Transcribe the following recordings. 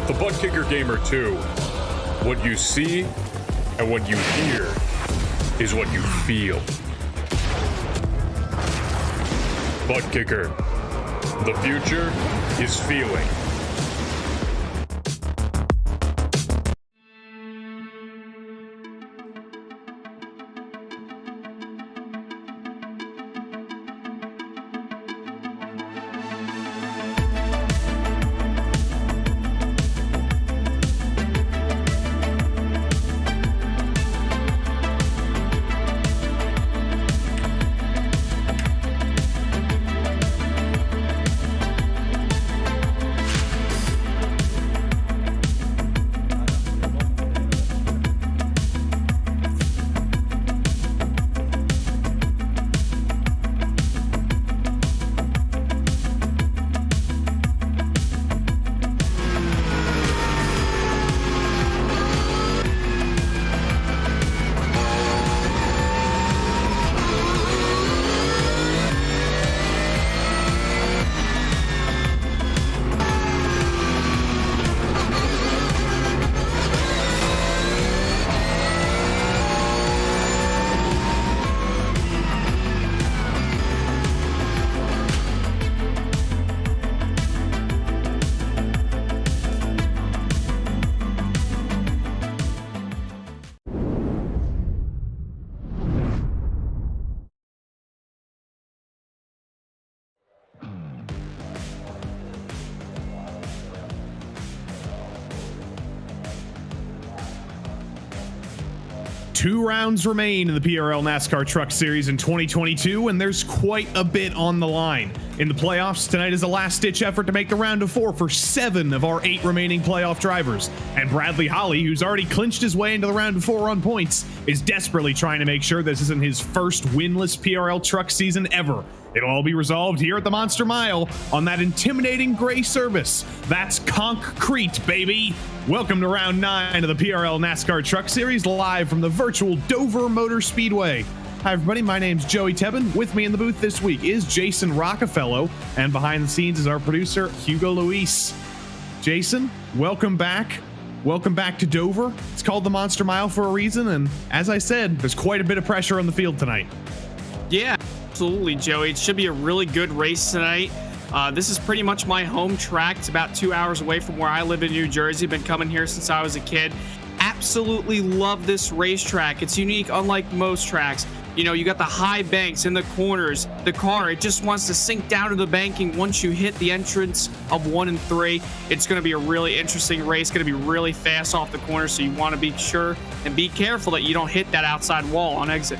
The Butt Kicker Gamer 2. What you see and what you hear is what you feel. Butt Kicker. The future is feeling. Two rounds remain in the PRL NASCAR Truck Series in 2022, and there's quite a bit on the line. In the playoffs, tonight is a last-ditch effort to make the round of 4 for 7 of our 8 remaining playoff drivers. And Bradley Holly, who's already clinched his way into the round of 4 on points, is desperately trying to make sure this isn't his first winless PRL truck season ever. It'll all be resolved here at the Monster Mile on that intimidating gray service. That's concrete, baby. Welcome to round 9 of the PRL NASCAR Truck Series, live from the virtual Dover Motor Speedway. Hi everybody, my name's Joey Tebbin. With me in the booth this week is Jason Rockefeller, and behind the scenes is our producer, Hugo Luis. Jason, welcome back. Welcome back to Dover. It's called the Monster Mile for a reason, and as I said, there's quite a bit of pressure on the field tonight. Yeah, absolutely, Joey. It should be a really good race tonight. This is pretty much my home track. It's about 2 hours away from where I live in New Jersey. Been coming here since I was a kid. Absolutely love this racetrack. It's unique, unlike most tracks. You know, you got the high banks in the corners. The car, it just wants to sink down to the banking once you hit the entrance of 1 and 3. It's going to be a really interesting race. Going to be really fast off the corner, so you want to be sure and be careful that you don't hit that outside wall on exit.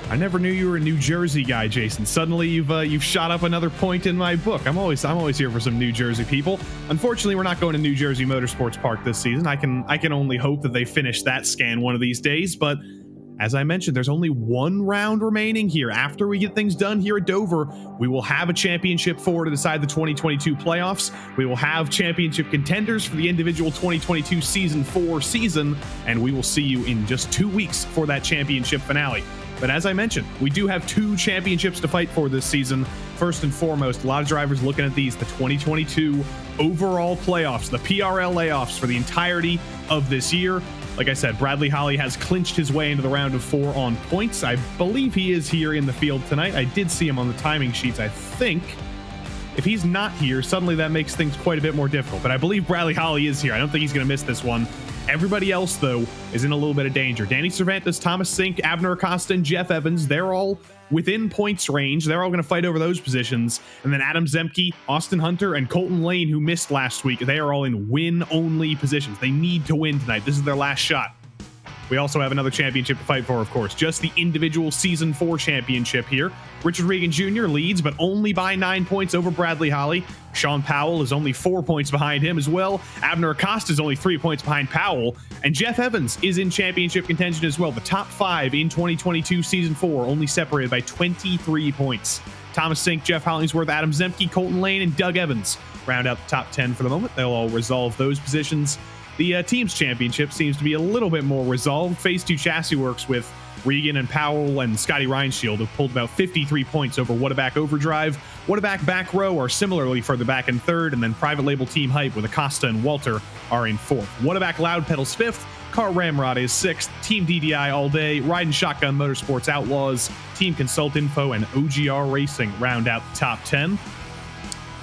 I never knew you were a New Jersey guy, Jason. Suddenly you've shot up another point in my book. I'm always here for some New Jersey people. Unfortunately, we're not going to New Jersey Motorsports Park this season. I can only hope that they finish that scan one of these days, but as I mentioned, there's only 1 round remaining here. After we get things done here at Dover, we will have a championship 4 to decide the 2022 playoffs. We will have championship contenders for the individual 2022 Season 4 season, and we will see you in just 2 weeks for that championship finale. But as I mentioned, we do have 2 championships to fight for this season. First and foremost, a lot of drivers looking at these, the 2022 overall playoffs, the PRL layoffs for the entirety of this year. Like I said, Bradley Holly has clinched his way into the round of 4 on points. I believe he is here in the field tonight. I did see him on the timing sheets, I think. If he's not here, suddenly that makes things quite a bit more difficult. But I believe Bradley Holly is here. I don't think he's going to miss this one. Everybody else, though, is in a little bit of danger. Danny Cervantes, Thomas Sink, Abner Acosta, and Jeff Evans, they're all within points range. They're all going to fight over those positions. And then Adam Zemke, Austin Hunter, and Colton Lane, who missed last week, they are all in win-only positions. They need to win tonight. This is their last shot. We also have another championship to fight for, of course. Just the individual Season 4 championship here. Richard Regan Jr. leads, but only by 9 points over Bradley Holly. Sean Powell is only 4 points behind him as well. Abner Acosta is only 3 points behind Powell. And Jeff Evans is in championship contention as well. The top 5 in 2022 Season 4, only separated by 23 points. Thomas Sink, Jeff Hollingsworth, Adam Zemke, Colton Lane, and Doug Evans round out the top 10 for the moment. They'll all resolve those positions. The team's championship seems to be a little bit more resolved. Phase 2 Chassis Works with Regan and Powell and Scotty Reinshield have pulled about 53 points over Whataback Overdrive. Whataback Back Row are similarly further back in third, and then Private Label Team Hype with Acosta and Walter are in fourth. Whataback Loud Pedals fifth. Car Ramrod is sixth. Team DDI All Day, Riding Shotgun Motorsports Outlaws, Team Consult Info, and OGR Racing round out the top 10.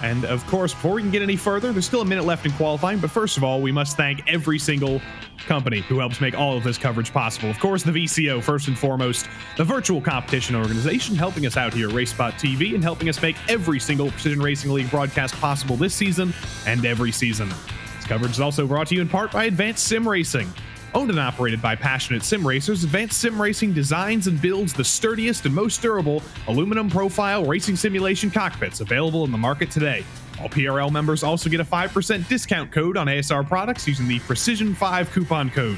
And of course, before we can get any further, there's still a minute left in qualifying. But first of all, we must thank every single company who helps make all of this coverage possible. Of course, the VCO, first and foremost, the virtual competition organization helping us out here at RaceSpotTV and helping us make every single Precision Racing League broadcast possible this season and every season. This coverage is also brought to you in part by Advanced Sim Racing. Owned and operated by passionate sim racers, Advanced Sim Racing designs and builds the sturdiest and most durable aluminum profile racing simulation cockpits available in the market today. All PRL members also get a 5% discount code on ASR products using the Precision5 coupon code.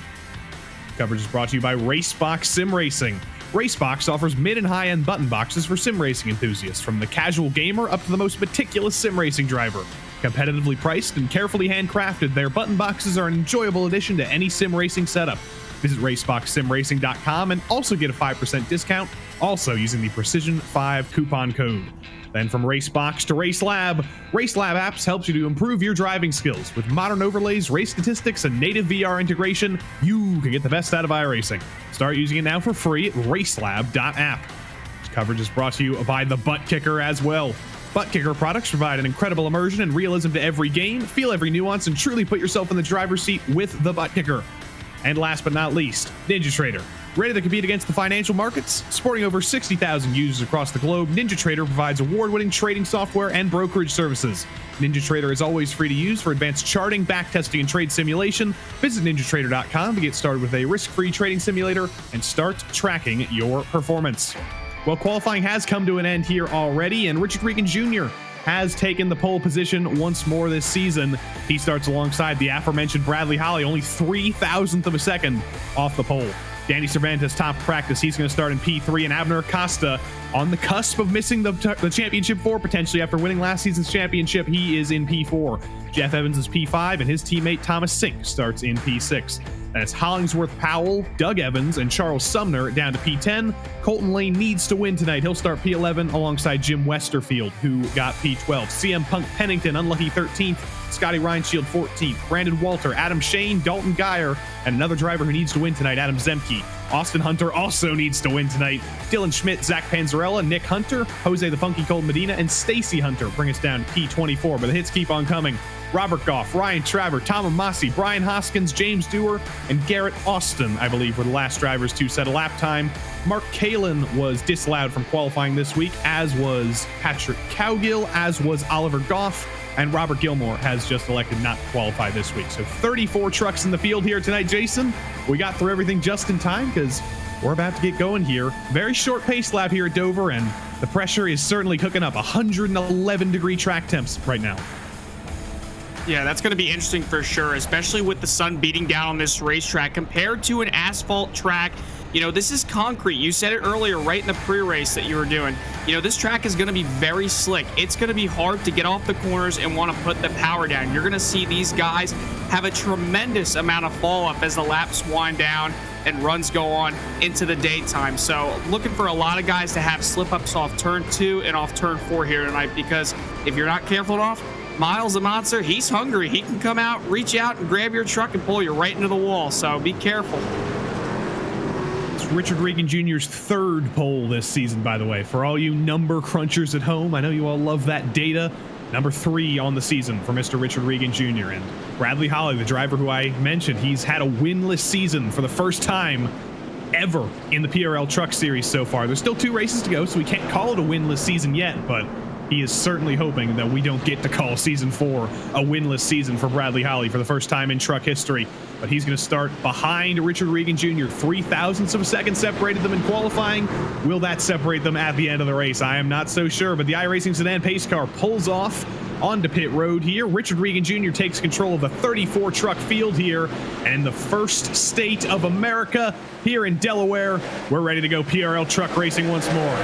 Coverage is brought to you by Racebox Sim Racing. Racebox offers mid and high-end button boxes for sim racing enthusiasts, from the casual gamer up to the most meticulous sim racing driver. Competitively priced and carefully handcrafted, their button boxes are an enjoyable addition to any sim racing setup. Visit RaceboxSimRacing.com and also get a 5% discount, also using the Precision5 coupon code. Then from Racebox to RaceLab, RaceLab apps helps you to improve your driving skills. With modern overlays, race statistics, and native VR integration, you can get the best out of iRacing. Start using it now for free at racelab.app. This coverage is brought to you by the Butt Kicker as well. Butt Kicker products provide an incredible immersion and realism to every game. Feel every nuance and truly put yourself in the driver's seat with the Butt Kicker. And last but not least, NinjaTrader. Ready to compete against the financial markets? Sporting over 60,000 users across the globe, NinjaTrader provides award-winning trading software and brokerage services. NinjaTrader is always free to use for advanced charting, backtesting, and trade simulation. Visit ninjatrader.com to get started with a risk-free trading simulator and start tracking your performance. Well, qualifying has come to an end here already, and Richard Regan Jr. has taken the pole position once more this season. He starts alongside the aforementioned Bradley Holly, only 0.003 of a second off the pole. Danny Cervantes top practice. He's going to start in P3, and Abner Acosta on the cusp of missing the championship 4 potentially after winning last season's championship. He is in P4. Jeff Evans is P5, and his teammate Thomas Sink starts in P6. That's Hollingsworth Powell, Doug Evans, and Charles Sumner down to P10. Colton Lane needs to win tonight. He'll start P11 alongside Jim Westerfield, who got P12. CM Punk Pennington, unlucky 13th. Scotty Reinshield 14th. Brandon Walter, Adam Shane, Dalton Geyer, and another driver who needs to win tonight, Adam Zemke. Austin Hunter also needs to win tonight. Dylan Schmidt, Zach Panzarella, Nick Hunter, Jose the Funky Cold Medina, and Stacy Hunter bring us down to P24, but the hits keep on coming. Robert Goff, Ryan Traver, Tom Amasi, Brian Hoskins, James Dewar, and Garrett Austin, I believe, were the last drivers to set a lap time. Mark Kalin was disallowed from qualifying this week, as was Patrick Cowgill, as was Oliver Goff, and Robert Gilmore has just elected not to qualify this week. So 34 trucks in the field here tonight, Jason. We got through everything just in time because we're about to get going here. Very short pace lap here at Dover, and the pressure is certainly cooking up. 111-degree track temps right now. Yeah, that's going to be interesting for sure, especially with the sun beating down on this racetrack compared to an asphalt track. You know, this is concrete. You said it earlier, right in the pre-race that you were doing. You know, this track is going to be very slick. It's going to be hard to get off the corners and want to put the power down. You're going to see these guys have a tremendous amount of fall off as the laps wind down and runs go on into the daytime. So looking for a lot of guys to have slip ups off turn 2 and off turn 4 here tonight, because if you're not careful enough, Miles the Monster, he's hungry. He can come out, reach out, and grab your truck and pull you right into the wall. So be careful. It's Richard Regan Jr.'s 3rd pole this season, by the way. For all you number crunchers at home, I know you all love that data. Number 3 on the season for Mr. Richard Regan Jr. And Bradley Holly, the driver who I mentioned, he's had a winless season for the first time ever in the PRL Truck Series so far. There's still 2 races to go, so we can't call it a winless season yet, but he is certainly hoping that we don't get to call season 4 a winless season for Bradley Holly for the first time in truck history. But he's going to start behind Richard Regan Jr. 0.003 of a second separated them in qualifying. Will that separate them at the end of the race? I am not so sure, but the iRacing sedan pace car pulls off onto pit road here. Richard Regan Jr. takes control of the 34 truck field here, and in the first state of America here in Delaware, we're ready to go PRL truck racing once more.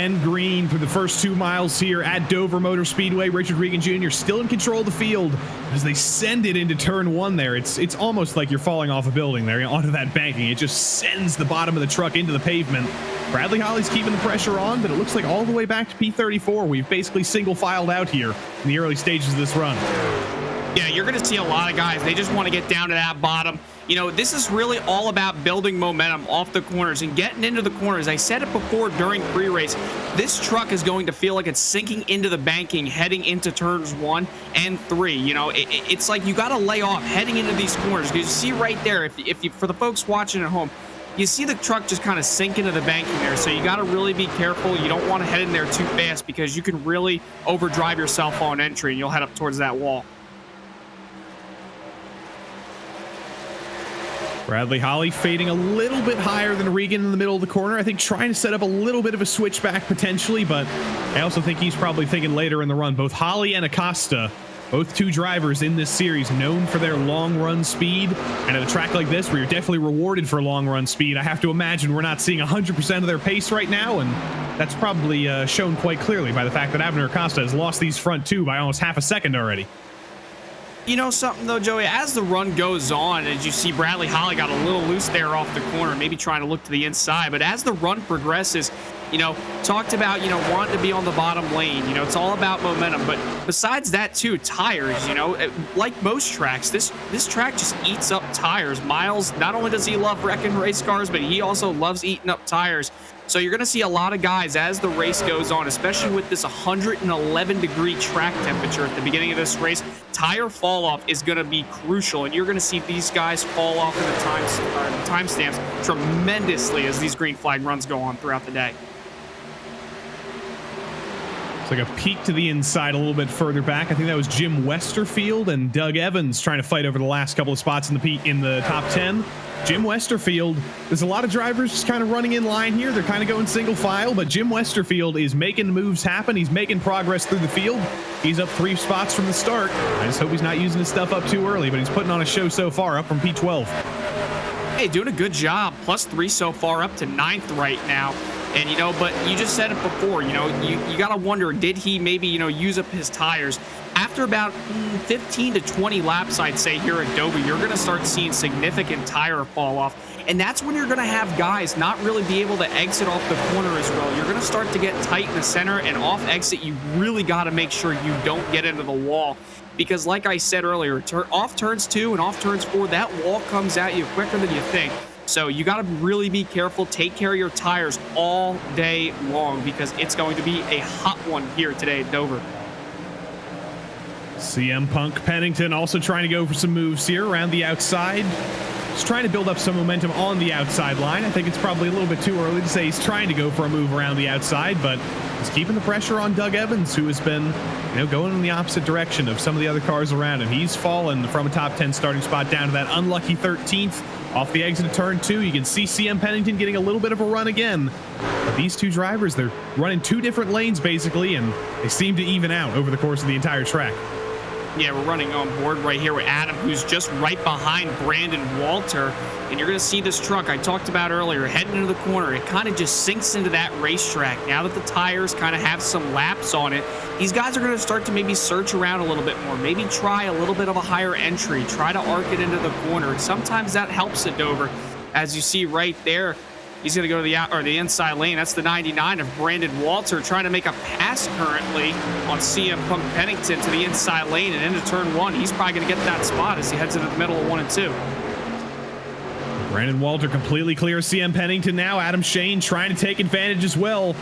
and green for the first 2 miles here at Dover Motor Speedway. Richard Regan Jr. still in control of the field as they send it into turn 1 there. It's almost like you're falling off a building there onto that banking. It just sends the bottom of the truck into the pavement. Bradley Holly's keeping the pressure on, but it looks like all the way back to P34. We've basically single filed out here in the early stages of this run. Yeah, you're going to see a lot of guys. They just want to get down to that bottom. You know, this is really all about building momentum off the corners and getting into the corners. I said it before during pre-race. This truck is going to feel like it's sinking into the banking heading into turns 1 and 3. You know, it's like you got to lay off heading into these corners. Because you see right there, if you, for the folks watching at home, you see the truck just kind of sink into the banking there. So you got to really be careful. You don't want to head in there too fast because you can really overdrive yourself on entry and you'll head up towards that wall. Bradley Holly fading a little bit higher than Regan in the middle of the corner. I think trying to set up a little bit of a switchback potentially, but I also think he's probably thinking later in the run. Both Holly and Acosta, both 2 drivers in this series known for their long run speed. And at a track like this where you're definitely rewarded for long run speed, I have to imagine we're not seeing 100% of their pace right now. And that's probably shown quite clearly by the fact that Abner Acosta has lost these front 2 by almost half a second already. You know something though, Joey, as the run goes on, as you see Bradley Holly got a little loose there off the corner, maybe trying to look to the inside, but as the run progresses, you know, talked about, you know, wanting to be on the bottom lane, you know, it's all about momentum, but besides that too, tires, you know, like most tracks, this track just eats up tires. Miles, not only does he love wrecking race cars, but he also loves eating up tires. So you're going to see a lot of guys as the race goes on, especially with this 111-degree track temperature at the beginning of this race. Tire fall off is going to be crucial, and you're going to see these guys fall off in the timestamps tremendously as these green flag runs go on throughout the day. It's like a peek to the inside a little bit further back. I think that was Jim Westerfield and Doug Evans trying to fight over the last couple of spots in the top 10. Jim Westerfield, there's a lot of drivers just kind of running in line here. They're kind of going single file, but Jim Westerfield is making moves happen. He's making progress through the field. He's up 3 spots from the start. I just hope he's not using his stuff up too early, but he's putting on a show so far, up from P12. Hey, doing a good job. +3 so far, up to 9th right now. And, you know, but you just said it before, you know, you got to wonder, did he maybe, you know, use up his tires? After about 15 to 20 laps, I'd say, here at Dover, you're going to start seeing significant tire fall off. And that's when you're going to have guys not really be able to exit off the corner as well. You're going to start to get tight in the center, and off exit, you really got to make sure you don't get into the wall. Because like I said earlier, off turns 2 and off turns 4, that wall comes at you quicker than you think. So you got to really be careful. Take care of your tires all day long because it's going to be a hot one here today at Dover. CM Punk Pennington also trying to go for some moves here around the outside. He's trying to build up some momentum on the outside line. I think it's probably a little bit too early to say he's trying to go for a move around the outside, but he's keeping the pressure on Doug Evans, who has been, you know, going in the opposite direction of some of the other cars around him. He's fallen from a top 10 starting spot down to that unlucky 13th. Off the exit of turn 2, you can see CM Pennington getting a little bit of a run again. But these 2 drivers, they're running 2 different lanes basically, and they seem to even out over the course of the entire track. Yeah, we're running on board right here with Adam, who's just right behind Brandon Walter. And you're going to see this truck I talked about earlier heading into the corner. It kind of just sinks into that racetrack. Now that the tires kind of have some laps on it, these guys are going to start to maybe search around a little bit more, maybe try a little bit of a higher entry, try to arc it into the corner. And sometimes that helps at Dover. As you see right there, he's going to go to the inside lane. That's the 99 of Brandon Walter trying to make a pass currently on CM Punk Pennington to the inside lane and into turn 1. He's probably going to get that spot as he heads into the middle of 1 and 2. Brandon Walter completely clears CM Pennington now. Adam Shane trying to take advantage as well.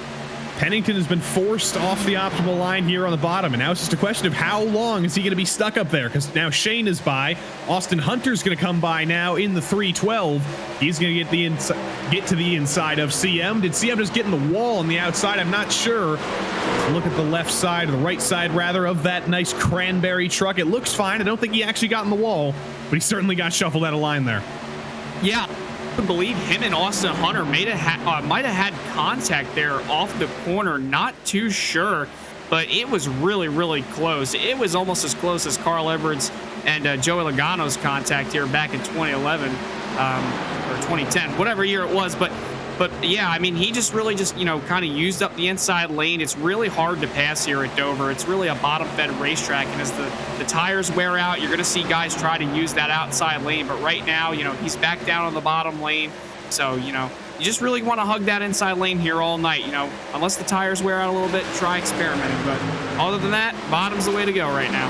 Pennington has been forced off the optimal line here on the bottom, and now it's just a question of how long is he going to be stuck up there, because now Shane is by. Austin Hunter's going to come by now in the 312. He's going to get to the inside of CM. Did CM just get in the wall on the outside? I'm not sure. Let's look at the left side, or the right side rather, of that nice cranberry truck. It looks fine. I don't think he actually got in the wall, but he certainly got shuffled out of line there. Yeah, I believe him and Austin Hunter might have had contact there off the corner. Not too sure, but it was really, really close. It was almost as close as Carl Edwards and Joey Logano's contact here back in 2011 or 2010, whatever year it was. But But yeah, I mean, he just really just, kind of used up the inside lane. It's really hard to pass here at Dover. It's really a bottom-fed racetrack. And as the tires wear out, you're going to see guys try to use that outside lane. But right now, he's back down on the bottom lane. So, you just really want to hug that inside lane here all night. Unless the tires wear out a little bit, try experimenting. But other than that, bottom's the way to go right now.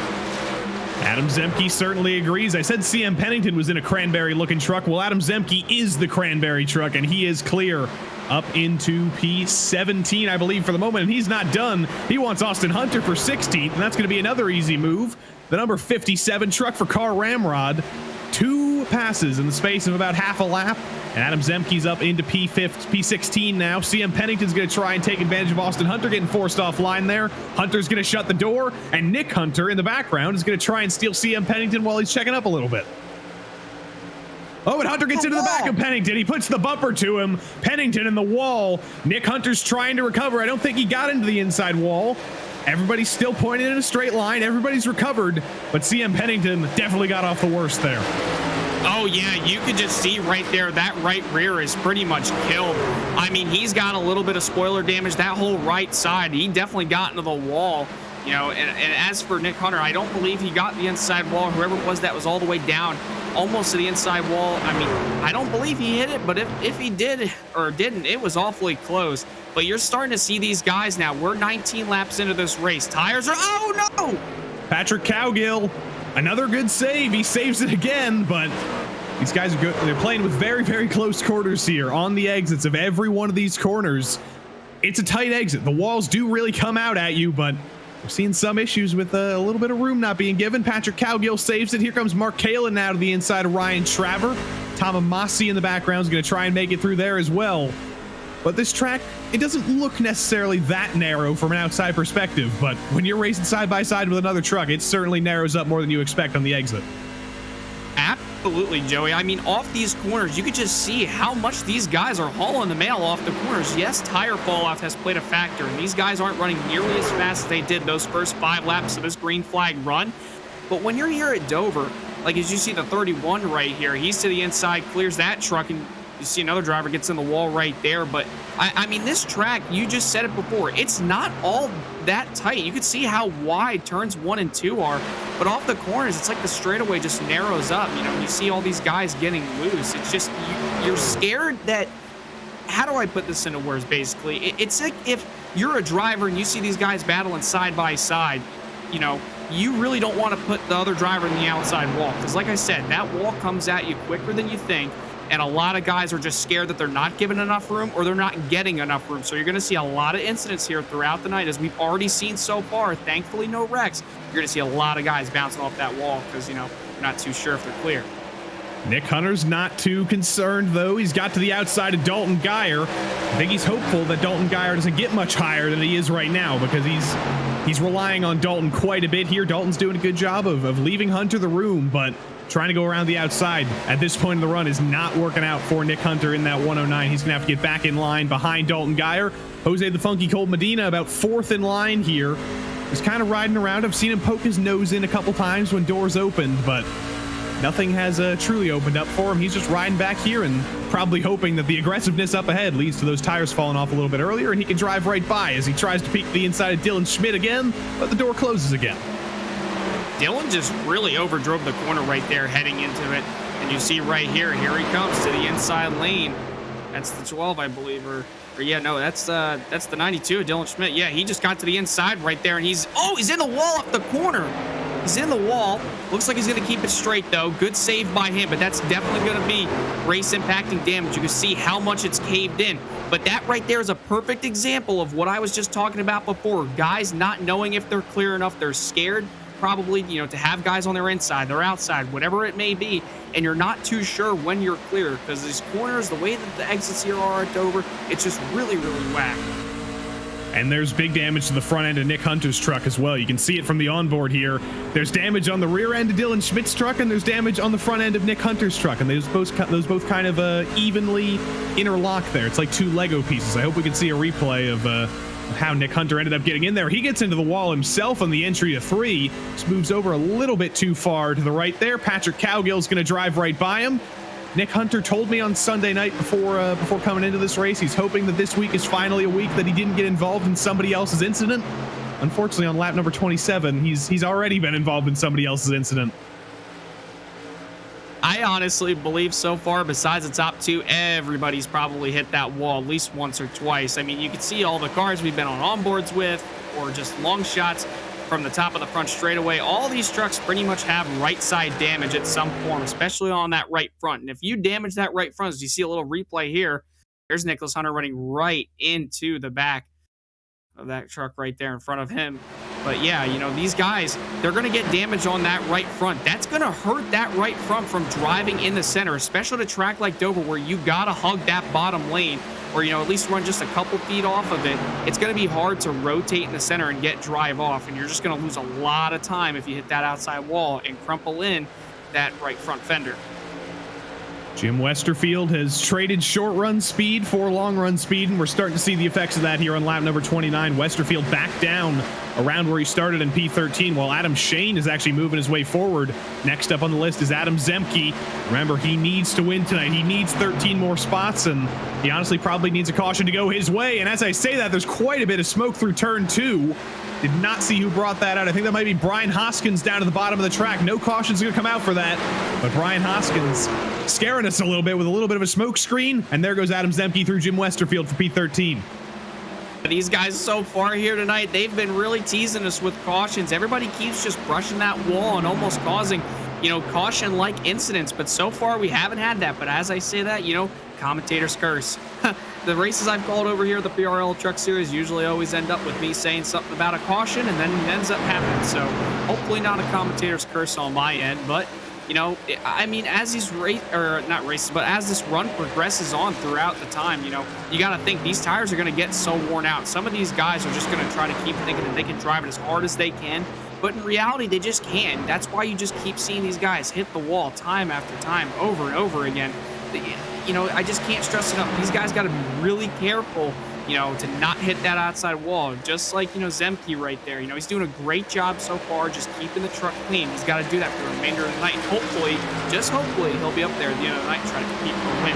Adam Zemke certainly agrees. I said CM Pennington was in a cranberry-looking truck. Well, Adam Zemke is the cranberry truck, and he is clear up into P17, I believe, for the moment. And he's not done. He wants Austin Hunter for 16th, and that's going to be another easy move. The number 57 truck for Carl Ramrod. 2 passes in the space of about half a lap. And Adam Zemke's up into P16 now. CM Pennington's going to try and take advantage of Austin Hunter getting forced offline there. Hunter's going to shut the door, and Nick Hunter in the background is going to try and steal CM Pennington while he's checking up a little bit. Oh, and Hunter gets into the back of Pennington. He puts the bumper to him. Pennington in the wall. Nick Hunter's trying to recover. I don't think he got into the inside wall. Everybody's still pointing in a straight line. Everybody's recovered, but CM Pennington definitely got off the worst there. Oh, yeah, you could just see right there, that right rear is pretty much killed. I mean, he's got a little bit of spoiler damage. That whole right side, he definitely got into the wall. And as for Nick Hunter, I don't believe he got the inside wall. Whoever it was that was all the way down, almost to the inside wall. I mean, I don't believe he hit it, but if he did or didn't, it was awfully close. But you're starting to see these guys now. We're 19 laps into this race. Tires are, oh no! Patrick Cowgill, another good save. He saves it again, but these guys are good. They're playing with very, very close quarters here on the exits of every one of these corners. It's a tight exit. The walls do really come out at you, but we're seeing some issues with a little bit of room not being given. Patrick Cowgill saves it. Here comes Mark Kalin now to the inside of Ryan Traver. Tom Amasi in the background is going to try and make it through there as well. But this track, it doesn't look necessarily that narrow from an outside perspective, but when you're racing side by side with another truck, it certainly narrows up more than you expect on the exit. Absolutely, Joey. I mean, off these corners, you could just see how much these guys are hauling the mail off the corners. Yes, tire fall off has played a factor, and these guys aren't running nearly as fast as they did those first 5 laps of this green flag run. But when you're here at Dover, like as you see the 31 right here, he's to the inside, clears that truck, and you see another driver gets in the wall right there. But I mean, this track, you just said it before, it's not all that tight. You can see how wide turns 1 and 2 are, but off the corners, it's like the straightaway just narrows up. You see all these guys getting loose. It's just, you're scared that, how do I put this into words, basically? It's like if you're a driver and you see these guys battling side by side, you really don't want to put the other driver in the outside wall. Because like I said, that wall comes at you quicker than you think. And a lot of guys are just scared that they're not given enough room or they're not getting enough room. So you're going to see a lot of incidents here throughout the night, as we've already seen so far. Thankfully, no wrecks. You're going to see a lot of guys bouncing off that wall because, you're not too sure if they're clear. Nick Hunter's not too concerned, though. He's got to the outside of Dalton Geyer. I think he's hopeful that Dalton Geyer doesn't get much higher than he is right now, because he's relying on Dalton quite a bit here. Dalton's doing a good job of leaving Hunter the room, but trying to go around the outside at this point in the run is not working out for Nick Hunter in that 109. He's going to have to get back in line behind Dalton Geyer. Jose the Funky Cold Medina about 4th in line here. He's kind of riding around. I've seen him poke his nose in a couple times when doors opened, but nothing has truly opened up for him. He's just riding back here and probably hoping that the aggressiveness up ahead leads to those tires falling off a little bit earlier and he can drive right by as he tries to peek the inside of Dylan Schmidt again, but the door closes again. Dylan just really overdrove the corner right there heading into it. And you see right here he comes to the inside lane. That's the 12, I believe, or yeah, no, that's the 92, Dylan Schmidt. Yeah, he just got to the inside right there, and he's in the wall up the corner. He's in the wall. Looks like he's going to keep it straight, though. Good save by him, but that's definitely going to be race-impacting damage. You can see how much it's caved in. But that right there is a perfect example of what I was just talking about before. Guys not knowing if they're clear enough. They're scared, probably, to have guys on their inside, their outside, whatever it may be, and you're not too sure when you're clear, because these corners, the way that the exits here are at Dover, it's just really, really whack. And there's big damage to the front end of Nick Hunter's truck as well. You can see it from the onboard here. There's damage on the rear end of Dylan Schmidt's truck, and there's damage on the front end of Nick Hunter's truck. And those both kind of evenly interlock there. It's like 2 Lego pieces. I hope we can see a replay of how Nick Hunter ended up getting in there. He gets into the wall himself on the entry to 3. Just moves over a little bit too far to the right there. Patrick Cowgill's going to drive right by him. Nick Hunter told me on Sunday night before coming into this race, he's hoping that this week is finally a week that he didn't get involved in somebody else's incident. Unfortunately, on lap number 27, he's already been involved in somebody else's incident. I honestly believe so far, besides the top two, everybody's probably hit that wall at least once or twice. I mean, you can see all the cars we've been on onboards with, or just long shots from the top of the front straightaway. All these trucks pretty much have right side damage at some form, especially on that right front. And if you damage that right front, as you see a little replay here, there's Nicholas Hunter running right into the back of that truck right there in front of him. But yeah, you know, these guys, they're going to get damage on that right front. That's going to hurt that right front from driving in the center, especially at a track like Dover where you got to hug that bottom lane, or, you know, at least run just a couple feet off of it. It's going to be hard to rotate in the center and get drive off, and you're just going to lose a lot of time if you hit that outside wall and crumple in that right front fender. Jim Westerfield has traded short run speed for long run speed, and we're starting to see the effects of that here on lap number 29. Westerfield back down around where he started in P13, while Adam Shane is actually moving his way forward. Next up on the list is Adam Zemke. Remember, he needs to win tonight. He needs 13 more spots, and he honestly probably needs a caution to go his way. And as I say that, there's quite a bit of smoke through turn 2. Did not see who brought that out. I think that might be Brian Hoskins down to the bottom of the track. No caution's going to come out for that. But Brian Hoskins scaring us a little bit with a little bit of a smoke screen. And there goes Adam Zemke through Jim Westerfield for P13. These guys so far here tonight, they've been really teasing us with cautions. Everybody keeps just brushing that wall and almost causing, you know, caution-like incidents. But so far, we haven't had that. But as I say that, you know, commentator's curse. The races I've called over here, the PRL Truck Series, usually always end up with me saying something about a caution, and then it ends up happening. So hopefully not a commentator's curse on my end. But, you know, I mean, as these as this run progresses on throughout the time, you know, you got to think these tires are going to get so worn out. Some of these guys are just going to try to keep thinking that they can drive it as hard as they can. But in reality, they just can't. That's why you just keep seeing these guys hit the wall time after time, over and over again. You know, I just can't stress enough. These guys got to be really careful, you know, to not hit that outside wall. Just like, you know, Zemke right there. You know, he's doing a great job so far just keeping the truck clean. He's got to do that for the remainder of the night. Hopefully, just hopefully, he'll be up there at the end of the night and try to compete for a win.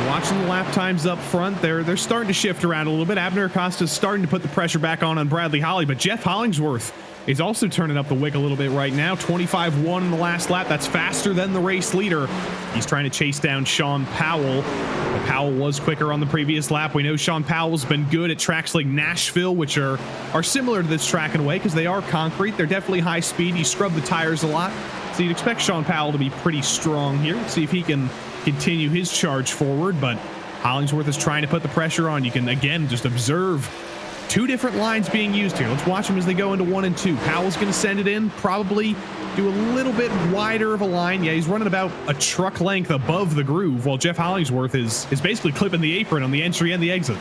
Watching the lap times up front, they're starting to shift around a little bit. Abner Acosta's starting to put the pressure back on Bradley Holly, but Jeff Hollingsworth is also turning up the wick a little bit right now. 25-1 in the last lap. That's faster than the race leader. He's trying to chase down Sean Powell. But Powell was quicker on the previous lap. We know Sean Powell's been good at tracks like Nashville, which are similar to this track in a way because they are concrete. They're definitely high speed. He scrubbed the tires a lot. So you'd expect Sean Powell to be pretty strong here. See if he can continue his charge forward, but Hollingsworth is trying to put the pressure on. You can, again, just observe two different lines being used here. Let's watch them as they go into 1 and 2. Powell's going to send it in, probably do a little bit wider of a line. Yeah, he's running about a truck length above the groove, while Jeff Hollingsworth is basically clipping the apron on the entry and the exit.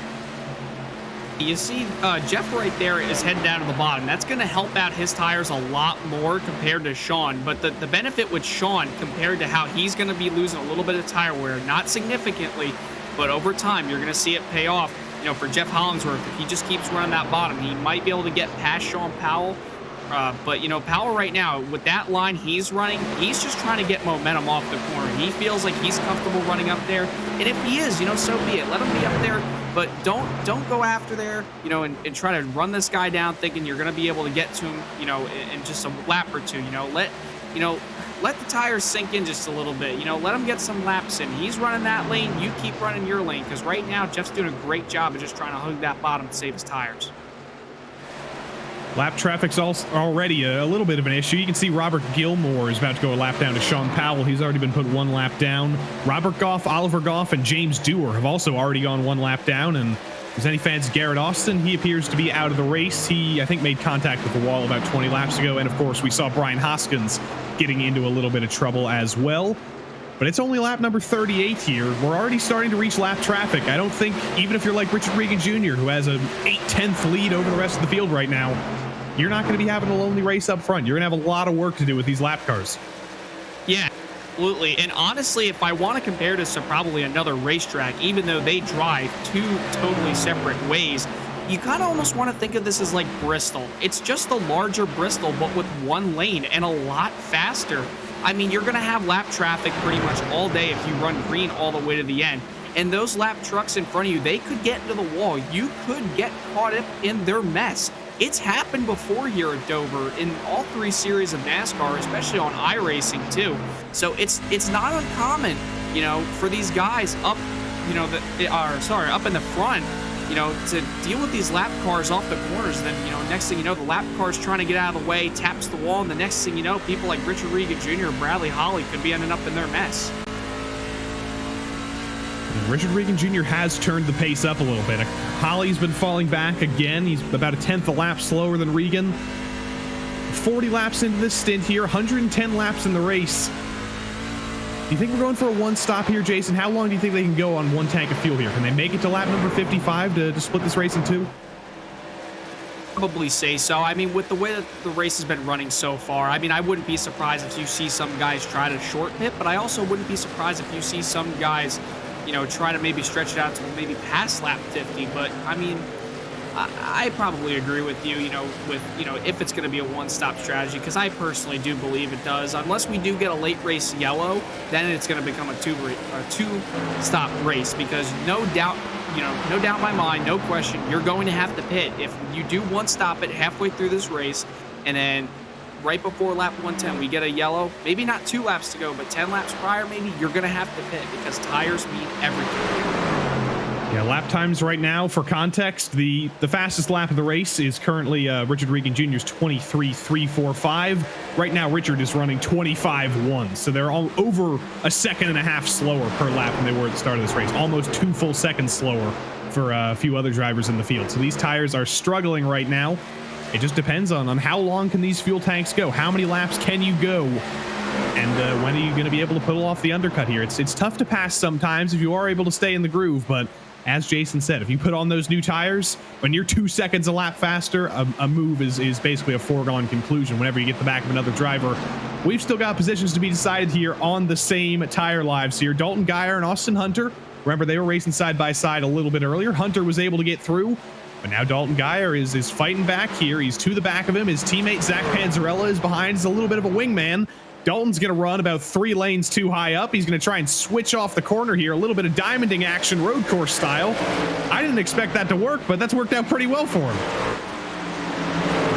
You see Jeff right there is heading down to the bottom. That's going to help out his tires a lot more compared to Sean. But the benefit with Sean compared to how he's going to be losing a little bit of tire wear, not significantly, but over time, you're going to see it pay off. You know, for Jeff Hollingsworth, if he just keeps running that bottom, he might be able to get past Sean Powell. But, you know, Powell right now, with that line he's running, he's just trying to get momentum off the corner. He feels like he's comfortable running up there. And if he is, you know, so be it. Let him be up there. But don't go after there, you know, and try to run this guy down thinking you're going to be able to get to him, you know, in just a lap or two. Let the tires sink in just a little bit. You know, let him get some laps in. He's running that lane. You keep running your lane. Because right now, Jeff's doing a great job of just trying to hug that bottom to save his tires. Lap traffic's already a little bit of an issue. You can see Robert Gilmore is about to go a lap down to Sean Powell. He's already been put 1 lap down. Robert Goff, Oliver Goff, and James Dewar have also already gone 1 lap down. And if there's any fans, Garrett Austin, he appears to be out of the race. He, I think, made contact with the wall about 20 laps ago. And, of course, we saw Brian Hoskins getting into a little bit of trouble as well. But it's only lap number 38 here. We're already starting to reach lap traffic. I don't think, even if you're like Richard Regan Jr., who has an 8/10 lead over the rest of the field right now, you're not going to be having a lonely race up front. You're going to have a lot of work to do with these lap cars. Yeah, absolutely. And honestly, if I want to compare this to probably another racetrack, even though they drive 2 totally separate ways, you kind of almost want to think of this as like Bristol. It's just a larger Bristol, but with one lane and a lot faster. I mean, you're going to have lap traffic pretty much all day if you run green all the way to the end. And those lap trucks in front of you, they could get into the wall. You could get caught up in their mess. It's happened before here at Dover in all 3 series of NASCAR, especially on iRacing too. So it's not uncommon, you know, for these guys up, you know, up in the front, you know, to deal with these lap cars off the corners. Then, you know, next thing you know, the lap car's trying to get out of the way, taps the wall, and the next thing you know, people like Richard Regan Jr. and Bradley Holly could be ending up in their mess. Richard Regan Jr. has turned the pace up a little bit. Holly's been falling back again. He's about a tenth a lap slower than Regan. 40 laps into this stint here, 110 laps in the race. Do you think we're going for a one-stop here, Jason? How long do you think they can go on one tank of fuel here? Can they make it to lap number 55 to split this race in two? Probably say so. I mean, with the way that the race has been running so far, I mean, I wouldn't be surprised if you see some guys try to short pit, but I also wouldn't be surprised if you see some guys, you know, try to maybe stretch it out to maybe past lap 50. But I mean, I probably agree with you, you know, with, you know, if it's going to be a one-stop strategy, because I personally do believe it does. Unless we do get a late race yellow, then it's going to become a two-stop race, because no doubt, you know, no doubt in my mind, no question, you're going to have to pit. If you do one stop it halfway through this race, and then right before lap 110, we get a yellow, maybe not 2 laps to go, but 10 laps prior, maybe you're going to have to pit, because tires mean everything. Yeah, lap times right now, for context, the fastest lap of the race is currently Richard Regan Jr.'s 23.345. Right now, Richard is running 25.1, so they're all over a second and a half slower per lap than they were at the start of this race. Almost 2 full seconds slower for a few other drivers in the field. So these tires are struggling right now. It just depends on how long can these fuel tanks go? How many laps can you go? And when are you going to be able to pull off the undercut here? It's tough to pass sometimes if you are able to stay in the groove, but as Jason said, if you put on those new tires, when you're 2 seconds a lap faster, a move is basically a foregone conclusion whenever you get the back of another driver. We've still got positions to be decided here on the same tire lives here. Dalton Geyer and Austin Hunter. Remember, they were racing side by side a little bit earlier. Hunter was able to get through, but now Dalton Geyer is fighting back here. He's to the back of him. His teammate Zach Panzarella is behind. He's a little bit of a wingman. Dalton's going to run about 3 lanes too high up. He's going to try and switch off the corner here. A little bit of diamonding action, road course style. I didn't expect that to work, but that's worked out pretty well for him.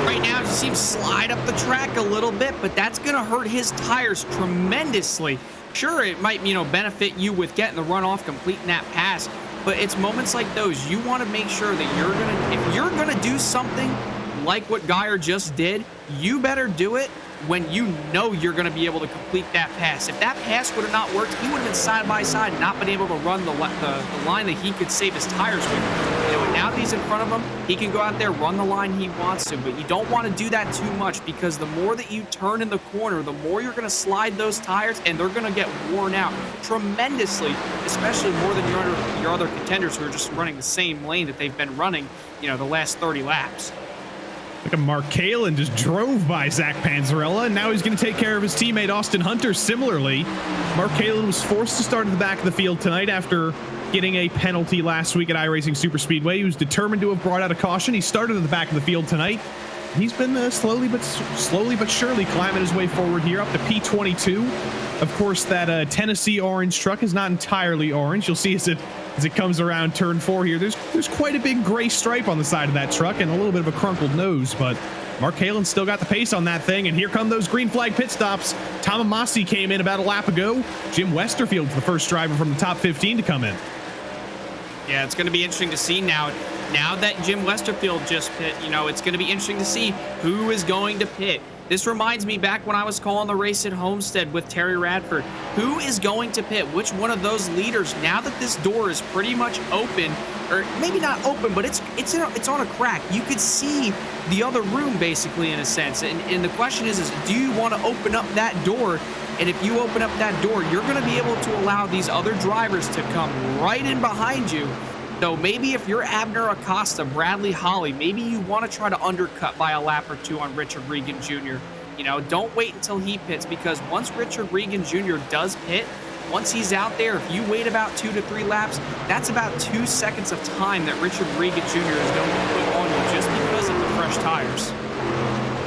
Right now, it just seems slide up the track a little bit, but that's going to hurt his tires tremendously. Sure, it might, you know, benefit you with getting the runoff, completing that pass, but it's moments like those. You want to make sure that if you're going to do something like what Geyer just did, you better do it when you know you're going to be able to complete that pass. If that pass would have not worked, he would have been side by side and not been able to run the line that he could save his tires with. You know, and now that he's in front of him, he can go out there, run the line he wants to, but you don't want to do that too much, because the more that you turn in the corner, the more you're going to slide those tires, and they're going to get worn out tremendously, especially more than your other contenders who are just running the same lane that they've been running, you know, the last 30 laps. Look at Mark Kalin just drove by Zach Panzarella, and now he's going to take care of his teammate Austin Hunter similarly. Mark Kalin was forced to start at the back of the field tonight after getting a penalty last week at iRacing Superspeedway. He was determined to have brought out a caution. He started at the back of the field tonight. He's been slowly but surely climbing his way forward here up to P22. Of course, that Tennessee orange truck is not entirely orange. You'll see as it comes around turn 4 here, there's quite a big gray stripe on the side of that truck and a little bit of a crumpled nose, but Mark Kalin still got the pace on that thing, and here come those green flag pit stops. Tom Amasi came in about a lap ago. Jim Westerfield's the first driver from the top 15 to come in. Yeah, it's going to be interesting to see now that Jim Westerfield just pit. You know, it's going to be interesting to see who is going to pit. This reminds me back when I was calling the race at Homestead with Terry Radford. Who is going to pit? Which one of those leaders? Now that this door is pretty much open, or maybe not open, but it's on a crack. You could see the other room basically in a sense. And the question is do you want to open up that door? And if you open up that door, you're going to be able to allow these other drivers to come right in behind you. So maybe if you're Abner Acosta, Bradley Holly, maybe you want to try to undercut by a lap or 2 on Richard Regan Jr. You know, don't wait until he pits, because once Richard Regan Jr. does pit, Once he's out there, if you wait about 2 to 3 laps, that's about 2 seconds of time that Richard Regan Jr. is going to put on you just because of the fresh tires.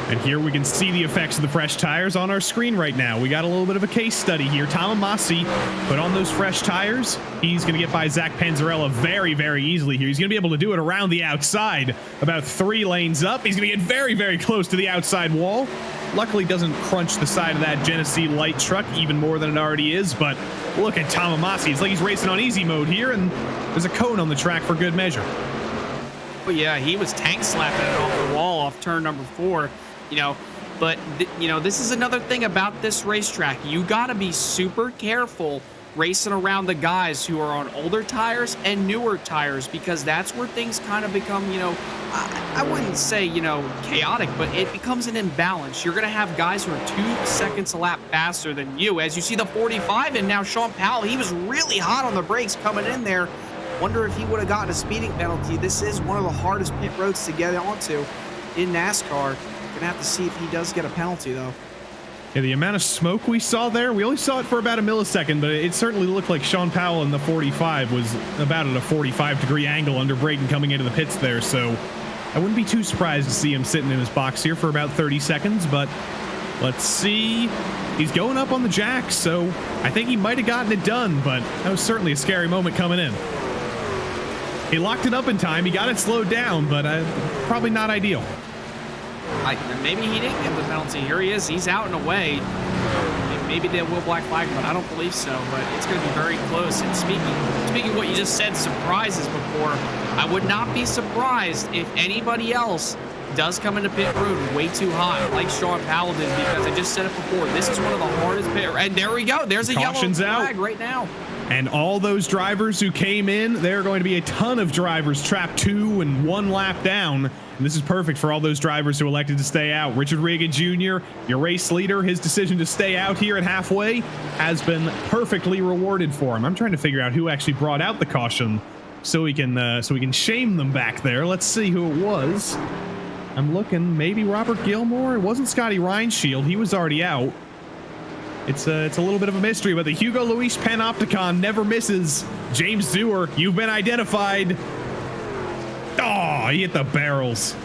And here we can see the effects of the fresh tires on our screen right now. We got a little bit of a case study here. Tom Amasi put on those fresh tires. He's going to get by Zach Panzarella very, very easily here. He's going to be able to do it around the outside, about 3 lanes up. He's going to get very, very close to the outside wall. Luckily, doesn't crunch the side of that Genesee light truck even more than it already is. But look at Tom Amasi. It's like he's racing on easy mode here, and there's a cone on the track for good measure. But yeah, he was tank slapping it off the wall off turn number 4. But this is another thing about this racetrack. You got to be super careful racing around the guys who are on older tires and newer tires, because that's where things kind of become, I wouldn't say, chaotic, but it becomes an imbalance. You're going to have guys who are 2 seconds a lap faster than you. As you see the 45, and now Sean Powell, he was really hot on the brakes coming in there. Wonder if he would have gotten a speeding penalty. This is one of the hardest pit roads to get onto in NASCAR. Gonna have to see if he does get a penalty, though. Yeah, the amount of smoke we saw there, we only saw it for about a millisecond, but it certainly looked like Sean Powell in the 45 was about at a 45-degree angle under braking coming into the pits there, so I wouldn't be too surprised to see him sitting in his box here for about 30 seconds, but let's see. He's going up on the jack, so I think he might have gotten it done, but that was certainly a scary moment coming in. He locked it up in time, he got it slowed down, but probably not ideal. Maybe he didn't get the penalty. Here he is. He's out and away. Maybe they will black flag him, but I don't believe so. But it's going to be very close. And speaking of what you just said, surprises before, I would not be surprised if anybody else does come into pit road way too hot, like Sean Powell did, because I just said it before. This is one of the hardest pit. And there we go. There's a yellow flag right now. And all those drivers who came in, there are going to be a ton of drivers trapped 2 and 1 lap down. And this is perfect for all those drivers who elected to stay out. Richard Regan Jr., your race leader, his decision to stay out here at halfway has been perfectly rewarded for him. I'm trying to figure out who actually brought out the caution so we can shame them back there. Let's see who it was. I'm looking, maybe Robert Gilmore. It wasn't Scotty Reinshield. He was already out. It's a little bit of a mystery, but the Hugo Luis Panopticon never misses. James Dewar, you've been identified. Oh, he hit the barrels.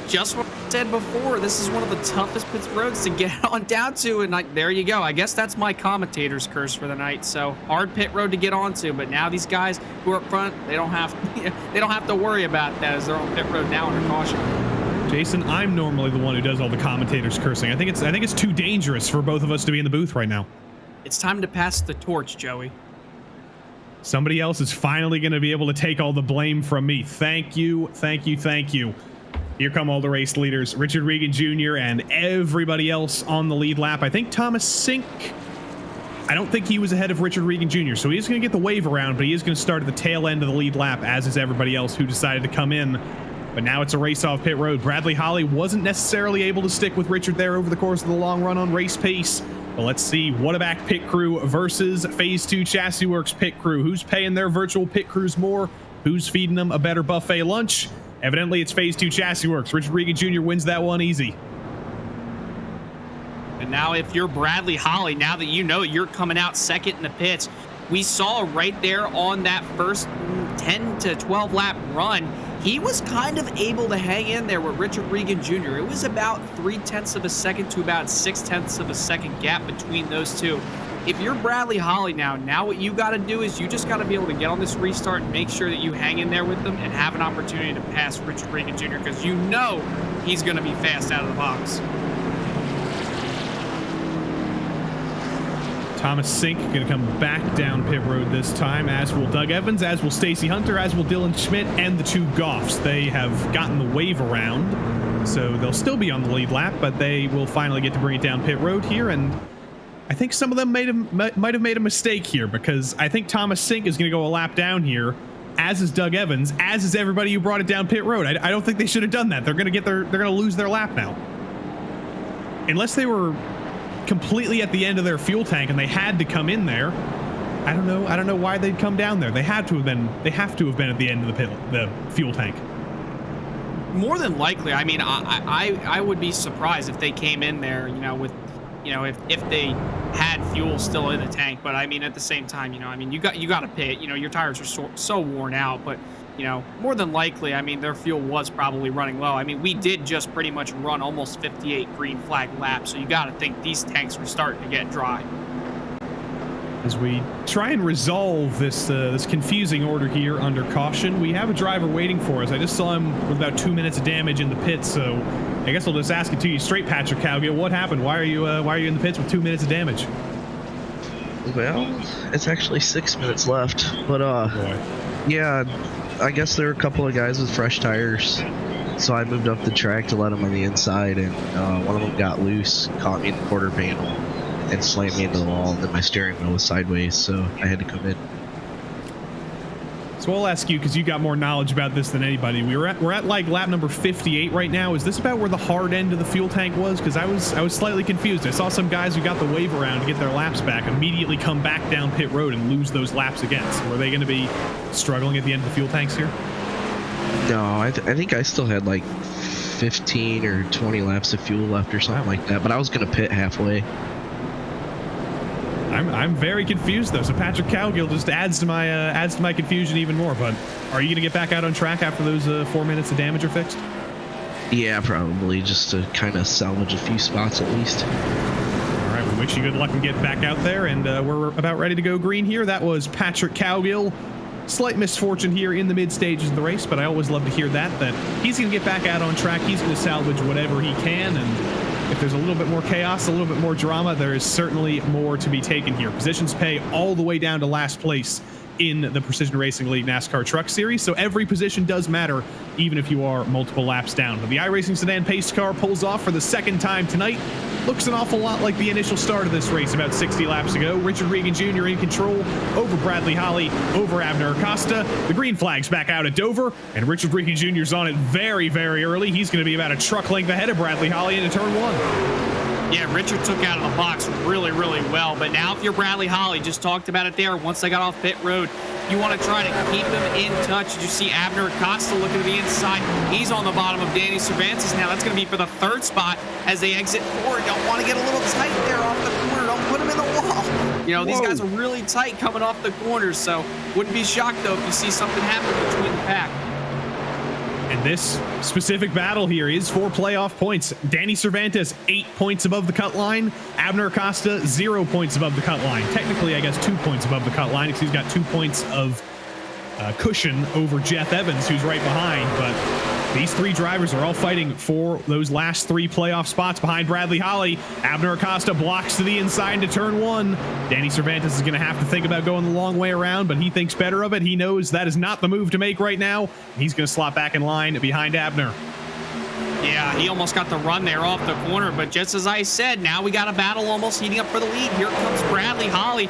Just what I said before, this is one of the toughest pit roads to get on down to, and there you go. I guess that's my commentator's curse for the night. So hard pit road to get onto, but now these guys who are up front, they don't have to worry about that as they're on pit road now under caution. Jason, I'm normally the one who does all the commentators cursing. I think it's too dangerous for both of us to be in the booth right now. It's time to pass the torch, Joey. Somebody else is finally going to be able to take all the blame from me. Thank you, thank you, thank you. Here come all the race leaders, Richard Regan Jr. and everybody else on the lead lap. I think Thomas Sink, I don't think he was ahead of Richard Regan Jr., so he's going to get the wave around, but he is going to start at the tail end of the lead lap, as is everybody else who decided to come in. But now it's a race off pit road. Bradley Holly wasn't necessarily able to stick with Richard there over the course of the long run on race pace. But let's see, Whataback Pit Crew versus Phase 2 Chassis Works Pit Crew. Who's paying their virtual pit crews more? Who's feeding them a better buffet lunch? Evidently, it's Phase 2 Chassis Works. Richard Regan Jr. wins that one easy. And now if you're Bradley Holly, now that you know you're coming out second in the pits, we saw right there on that first 10 to 12 lap run, he was kind of able to hang in there with Richard Regan Jr. It was about 0.3 of a second to about 0.6 of a second gap between those two. If you're Bradley Holly now what you got to do is you just got to be able to get on this restart and make sure that you hang in there with them and have an opportunity to pass Richard Regan Jr. because you know he's going to be fast out of the box. Thomas Sink going to come back down pit road this time, as will Doug Evans, as will Stacy Hunter, as will Dylan Schmidt, and the 2 Goffs. They have gotten the wave around, so they'll still be on the lead lap, but they will finally get to bring it down pit road here, and I think some of them might have made a mistake here, because I think Thomas Sink is going to go a lap down here, as is Doug Evans, as is everybody who brought it down pit road. I don't think they should have done that. They're going to lose their lap now. Unless they were completely at the end of their fuel tank and they had to come in there. I don't know why they'd come down there. They have to have been at the end of the fuel tank. More than likely. I mean, I would be surprised if they came in there, with you know, if they had fuel still in the tank. But I mean, at the same time, you know, I mean, you got to pit. You know, your tires are so worn out, but you know, more than likely, I mean, their fuel was probably running low. I mean, we did just pretty much run almost 58 green flag laps, so you got to think these tanks were starting to get dry. As we try and resolve this this confusing order here under caution, we have a driver waiting for us. I just saw him with about 2 minutes of damage in the pits, so I guess I'll just ask it to you straight, Patrick Cowgill. What happened? Why are you in the pits with 2 minutes of damage? Well, it's actually 6 minutes left, but yeah, I guess there were a couple of guys with fresh tires, so I moved up the track to let them on the inside, and one of them got loose, caught me in the quarter panel, and slammed me into the wall, and then my steering wheel was sideways, so I had to come in. So I'll ask you, because you got more knowledge about this than anybody. We're at like lap number 58 right now. Is this about where the hard end of the fuel tank was? Because I was slightly confused. I saw some guys who got the wave around to get their laps back immediately come back down pit road and lose those laps again. So were they going to be struggling at the end of the fuel tanks here? No, I think I still had like 15 or 20 laps of fuel left or something like that, but I was going to pit halfway. I'm very confused though. So Patrick Cowgill just adds to my confusion even more. But are you going to get back out on track after those 4 minutes of damage are fixed? Yeah, probably, just to kind of salvage a few spots at least. All right, we wish you good luck and get back out there. And we're about ready to go green here. That was Patrick Cowgill. Slight misfortune here in the mid stages of the race, but I always love to hear that he's going to get back out on track. He's going to salvage whatever he can, and if there's a little bit more chaos, a little bit more drama, there is certainly more to be taken here. Positions pay all the way down to last place in the Precision Racing League NASCAR Truck Series, so every position does matter, even if you are multiple laps down. But the iRacing Sedan Pace Car pulls off for the second time tonight. Looks an awful lot like the initial start of this race about 60 laps ago. Richard Regan Jr. in control over Bradley Holly, over Abner Acosta. The green flag's back out at Dover, and Richard Regan Jr.'s on it very, very early. He's going to be about a truck length ahead of Bradley Holly into turn one. Yeah, Richard took out of the box really, really well. But now if you're Bradley Holly, just talked about it there, once they got off pit road, you want to try to keep them in touch. Did you see Abner Acosta looking to the inside? He's on the bottom of Danny Cervantes now. That's going to be for the third spot as they exit forward. Don't want to get a little tight there off the corner. Don't put him in the wall. You know, these guys are really tight coming off the corners, so wouldn't be shocked, though, if you see something happen between the pack. And this specific battle here is for playoff points. Danny Cervantes, 8 points above the cut line. Abner Acosta, 0 points above the cut line. Technically, I guess 2 points above the cut line because he's got 2 points of cushion over Jeff Evans, who's right behind. But these three drivers are all fighting for those last three playoff spots behind Bradley Holly. Abner Acosta blocks to the inside to turn one. Danny Cervantes is going to have to think about going the long way around, but he thinks better of it. He knows that is not the move to make right now. He's going to slot back in line behind Abner. Yeah, he almost got the run there off the corner, but just as I said, now we got a battle almost heating up for the lead. Here comes Bradley Holly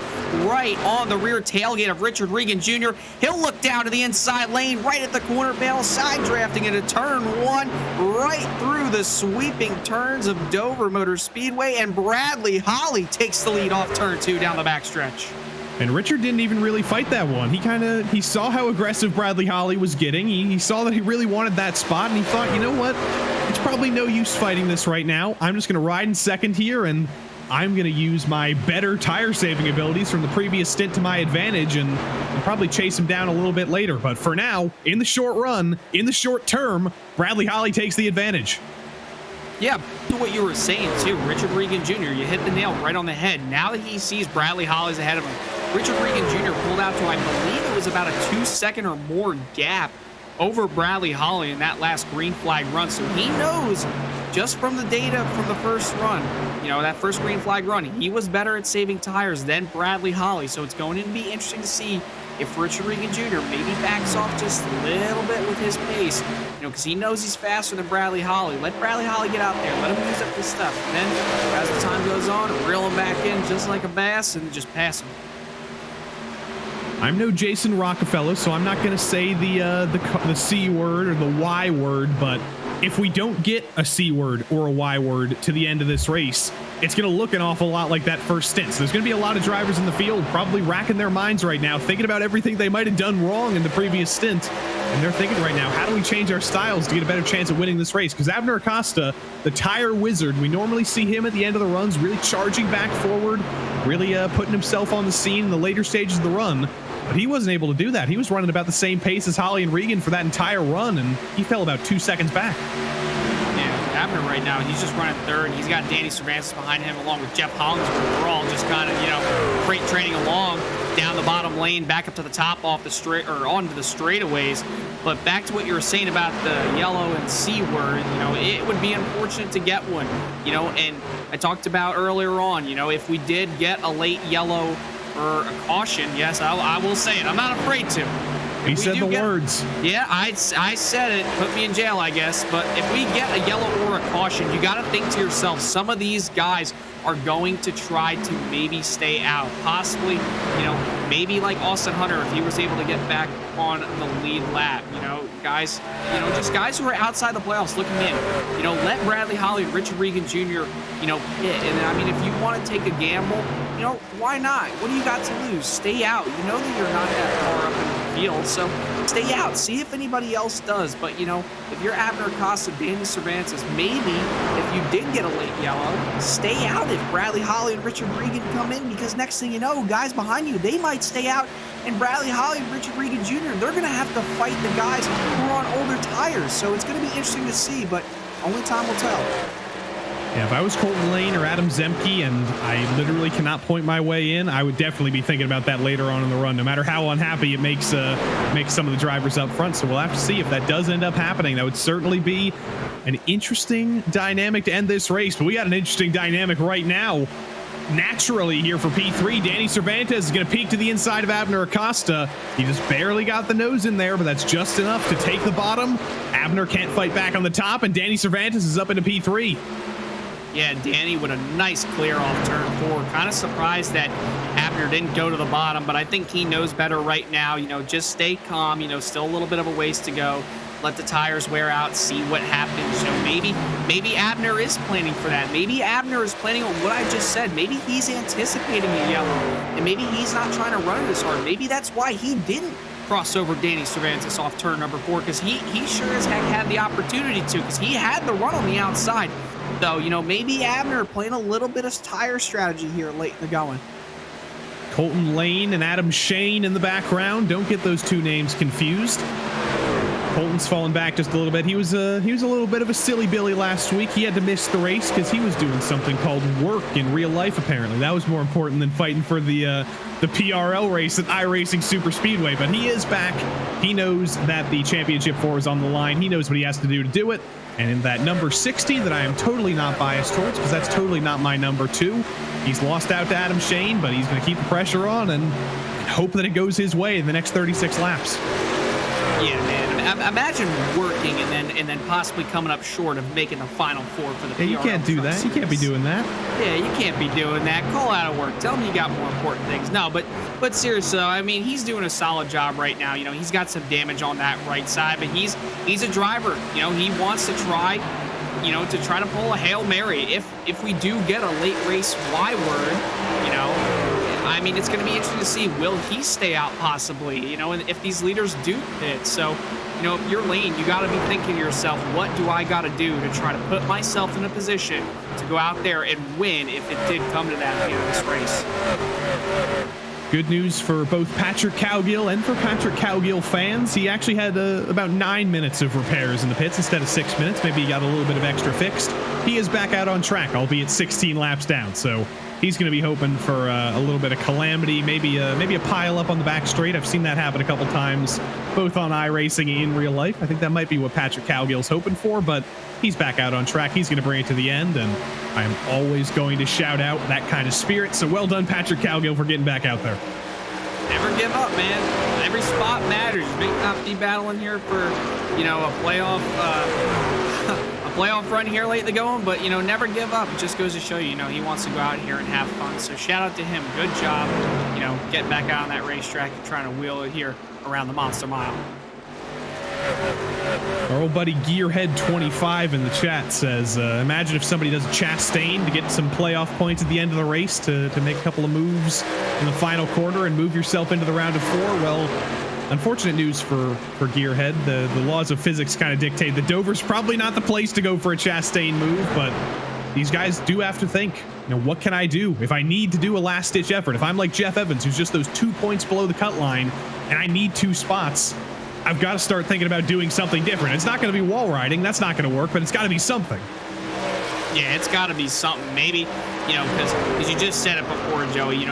right on the rear tailgate of Richard Regan Jr. He'll look down to the inside lane, right at the corner bale, side drafting into turn one, right through the sweeping turns of Dover Motor Speedway, and Bradley Holly takes the lead off turn two down the backstretch. And Richard didn't even really fight that one. He saw how aggressive Bradley Holly was getting. He saw that he really wanted that spot, and he thought, you know what? It's probably no use fighting this right now. I'm just going to ride in second here, and I'm going to use my better tire saving abilities from the previous stint to my advantage and probably chase him down a little bit later. But for now, in the short run, in the short term, Bradley Holly takes the advantage. Yeah, to what you were saying too, Richard Regan Jr., you hit the nail right on the head. Now that he sees Bradley Holly's ahead of him, Richard Regan Jr. pulled out to, I believe it was about a 2-second or more gap over Bradley Holly in that last green flag run. So he knows just from the data from the first run, you know, that first green flag run, he was better at saving tires than Bradley Holly. So it's going to be interesting to see if Richard Regan Jr. maybe backs off just a little bit with his pace, you know, because he knows he's faster than Bradley Holly. Let Bradley Holly get out there. Let him use up his stuff. And then, as the time goes on, reel him back in just like a bass and just pass him. I'm no Jason Rockefeller, so I'm not going to say the C word or the Y word, but if we don't get a C word or a Y word to the end of this race, it's going to look an awful lot like that first stint. So there's going to be a lot of drivers in the field probably racking their minds right now, thinking about everything they might have done wrong in the previous stint. and they're thinking right now, how do we change our styles to get a better chance of winning this race? Because Abner Acosta, the tire wizard, we normally see him at the end of the runs really charging back forward, really putting himself on the scene in the later stages of the run. But he wasn't able to do that. He was running about the same pace as Holly and Regan for that entire run, and he fell about 2 seconds back. Yeah, Abner right now, he's just running third. He's got Danny Cervantes behind him along with Jeff Hollingsworth. We're all just kind of, freight training along down the bottom lane, back up to the top off the straight or onto the straightaways. But back to what you were saying about the yellow and C word, it would be unfortunate to get one, and I talked about earlier on, if we did get a late yellow or a caution, yes, I will say it. I'm not afraid to. He said the words. Yeah, I said it. Put me in jail, I guess. But if we get a yellow or a caution, you got to think to yourself, some of these guys are going to try to maybe stay out. Possibly, maybe like Austin Hunter, if he was able to get back on the lead lap. Guys, just guys who are outside the playoffs looking in. Let Bradley Holly, Richard Regan Jr., hit. And I mean, if you want to take a gamble, why not? What do you got to lose? Stay out. You know that you're not that far up in the field, so stay out. See if anybody else does. But, if you're Abner Acosta, Danny Cervantes, maybe if you did get a late yellow, stay out if Bradley Holly and Richard Regan come in, because next thing you know, guys behind you, they might stay out, and Bradley Holly and Richard Regan Jr., they're going to have to fight the guys who are on older tires. So it's going to be interesting to see, but only time will tell. Yeah, if I was Colton Lane or Adam Zemke and I literally cannot point my way in, I would definitely be thinking about that later on in the run, no matter how unhappy it makes some of the drivers up front. So we'll have to see if that does end up happening. That would certainly be an interesting dynamic to end this race. But we got an interesting dynamic right now. Naturally here for P3, Danny Cervantes is going to peek to the inside of Abner Acosta. He just barely got the nose in there, but that's just enough to take the bottom. Abner can't fight back on the top, and Danny Cervantes is up into P3. Yeah, Danny with a nice clear off turn 4. Kind of surprised that Abner didn't go to the bottom, but I think he knows better right now. Just stay calm. Still a little bit of a ways to go. Let the tires wear out, see what happens. Maybe Abner is planning for that. Maybe Abner is planning on what I just said. Maybe he's anticipating a yellow, and maybe he's not trying to run it as hard. Maybe that's why he didn't cross over Danny Cervantes off turn number 4, because he sure as heck had the opportunity to, because he had the run on the outside. So, maybe Abner playing a little bit of tire strategy here late in the going. Colton Lane and Adam Shane in the background. Don't get those two names confused. Colton's fallen back just a little bit. He was a little bit of a silly Billy last week. He had to miss the race because he was doing something called work in real life, apparently. That was more important than fighting for the PRL race at iRacing Super Speedway. But he is back. He knows that the Championship 4 is on the line. He knows what he has to do to do it. And in that number 60 that I am totally not biased towards, because that's totally not my number 2, he's lost out to Adam Shane, but he's going to keep the pressure on and hope that it goes his way in the next 36 laps. Yeah, man. Imagine working and then possibly coming up short of making the final 4 for the PRL. You can't do that. You can't be doing that. Yeah, you can't be doing that. Call out of work. Tell him you got more important things. No, but seriously, I mean, he's doing a solid job right now. He's got some damage on that right side, but he's a driver. He wants to try, to try to pull a Hail Mary. If we do get a late race Y word, I mean, it's going to be interesting to see, will he stay out possibly, and if these leaders do pit. So, if you're Lane, you got to be thinking to yourself, what do I got to do to try to put myself in a position to go out there and win if it did come to that this race? Good news for both Patrick Cowgill and for Patrick Cowgill fans. He actually had about 9 minutes of repairs in the pits instead of 6 minutes. Maybe he got a little bit of extra fixed. He is back out on track, albeit 16 laps down. So he's going to be hoping for a little bit of calamity, maybe a pile up on the back straight. I've seen that happen a couple times, both on iRacing and in real life. I think that might be what Patrick Cowgill's hoping for, but he's back out on track. He's going to bring it to the end, and I am always going to shout out that kind of spirit. So well done, Patrick Cowgill, for getting back out there. Never give up, man. Every spot matters. You may not be battling here for, a playoff run here late in the going, but never give up. It just goes to show you, he wants to go out here and have fun. So shout out to him. Good job, getting back out on that racetrack and trying to wheel it here around the Monster Mile. Our old buddy Gearhead25 in the chat says, imagine if somebody does a Chastain to get some playoff points at the end of the race to make a couple of moves in the final quarter and move yourself into the round of 4. Well, unfortunate news for Gearhead. The laws of physics kind of dictate that Dover's probably not the place to go for a Chastain move, but these guys do have to think, what can I do if I need to do a last-ditch effort? If I'm like Jeff Evans, who's just those 2 points below the cut line, and I need 2 spots, I've got to start thinking about doing something different. It's not going to be wall riding. That's not going to work, but it's got to be something. Yeah, it's got to be something. Maybe, because you just said it before, Joey,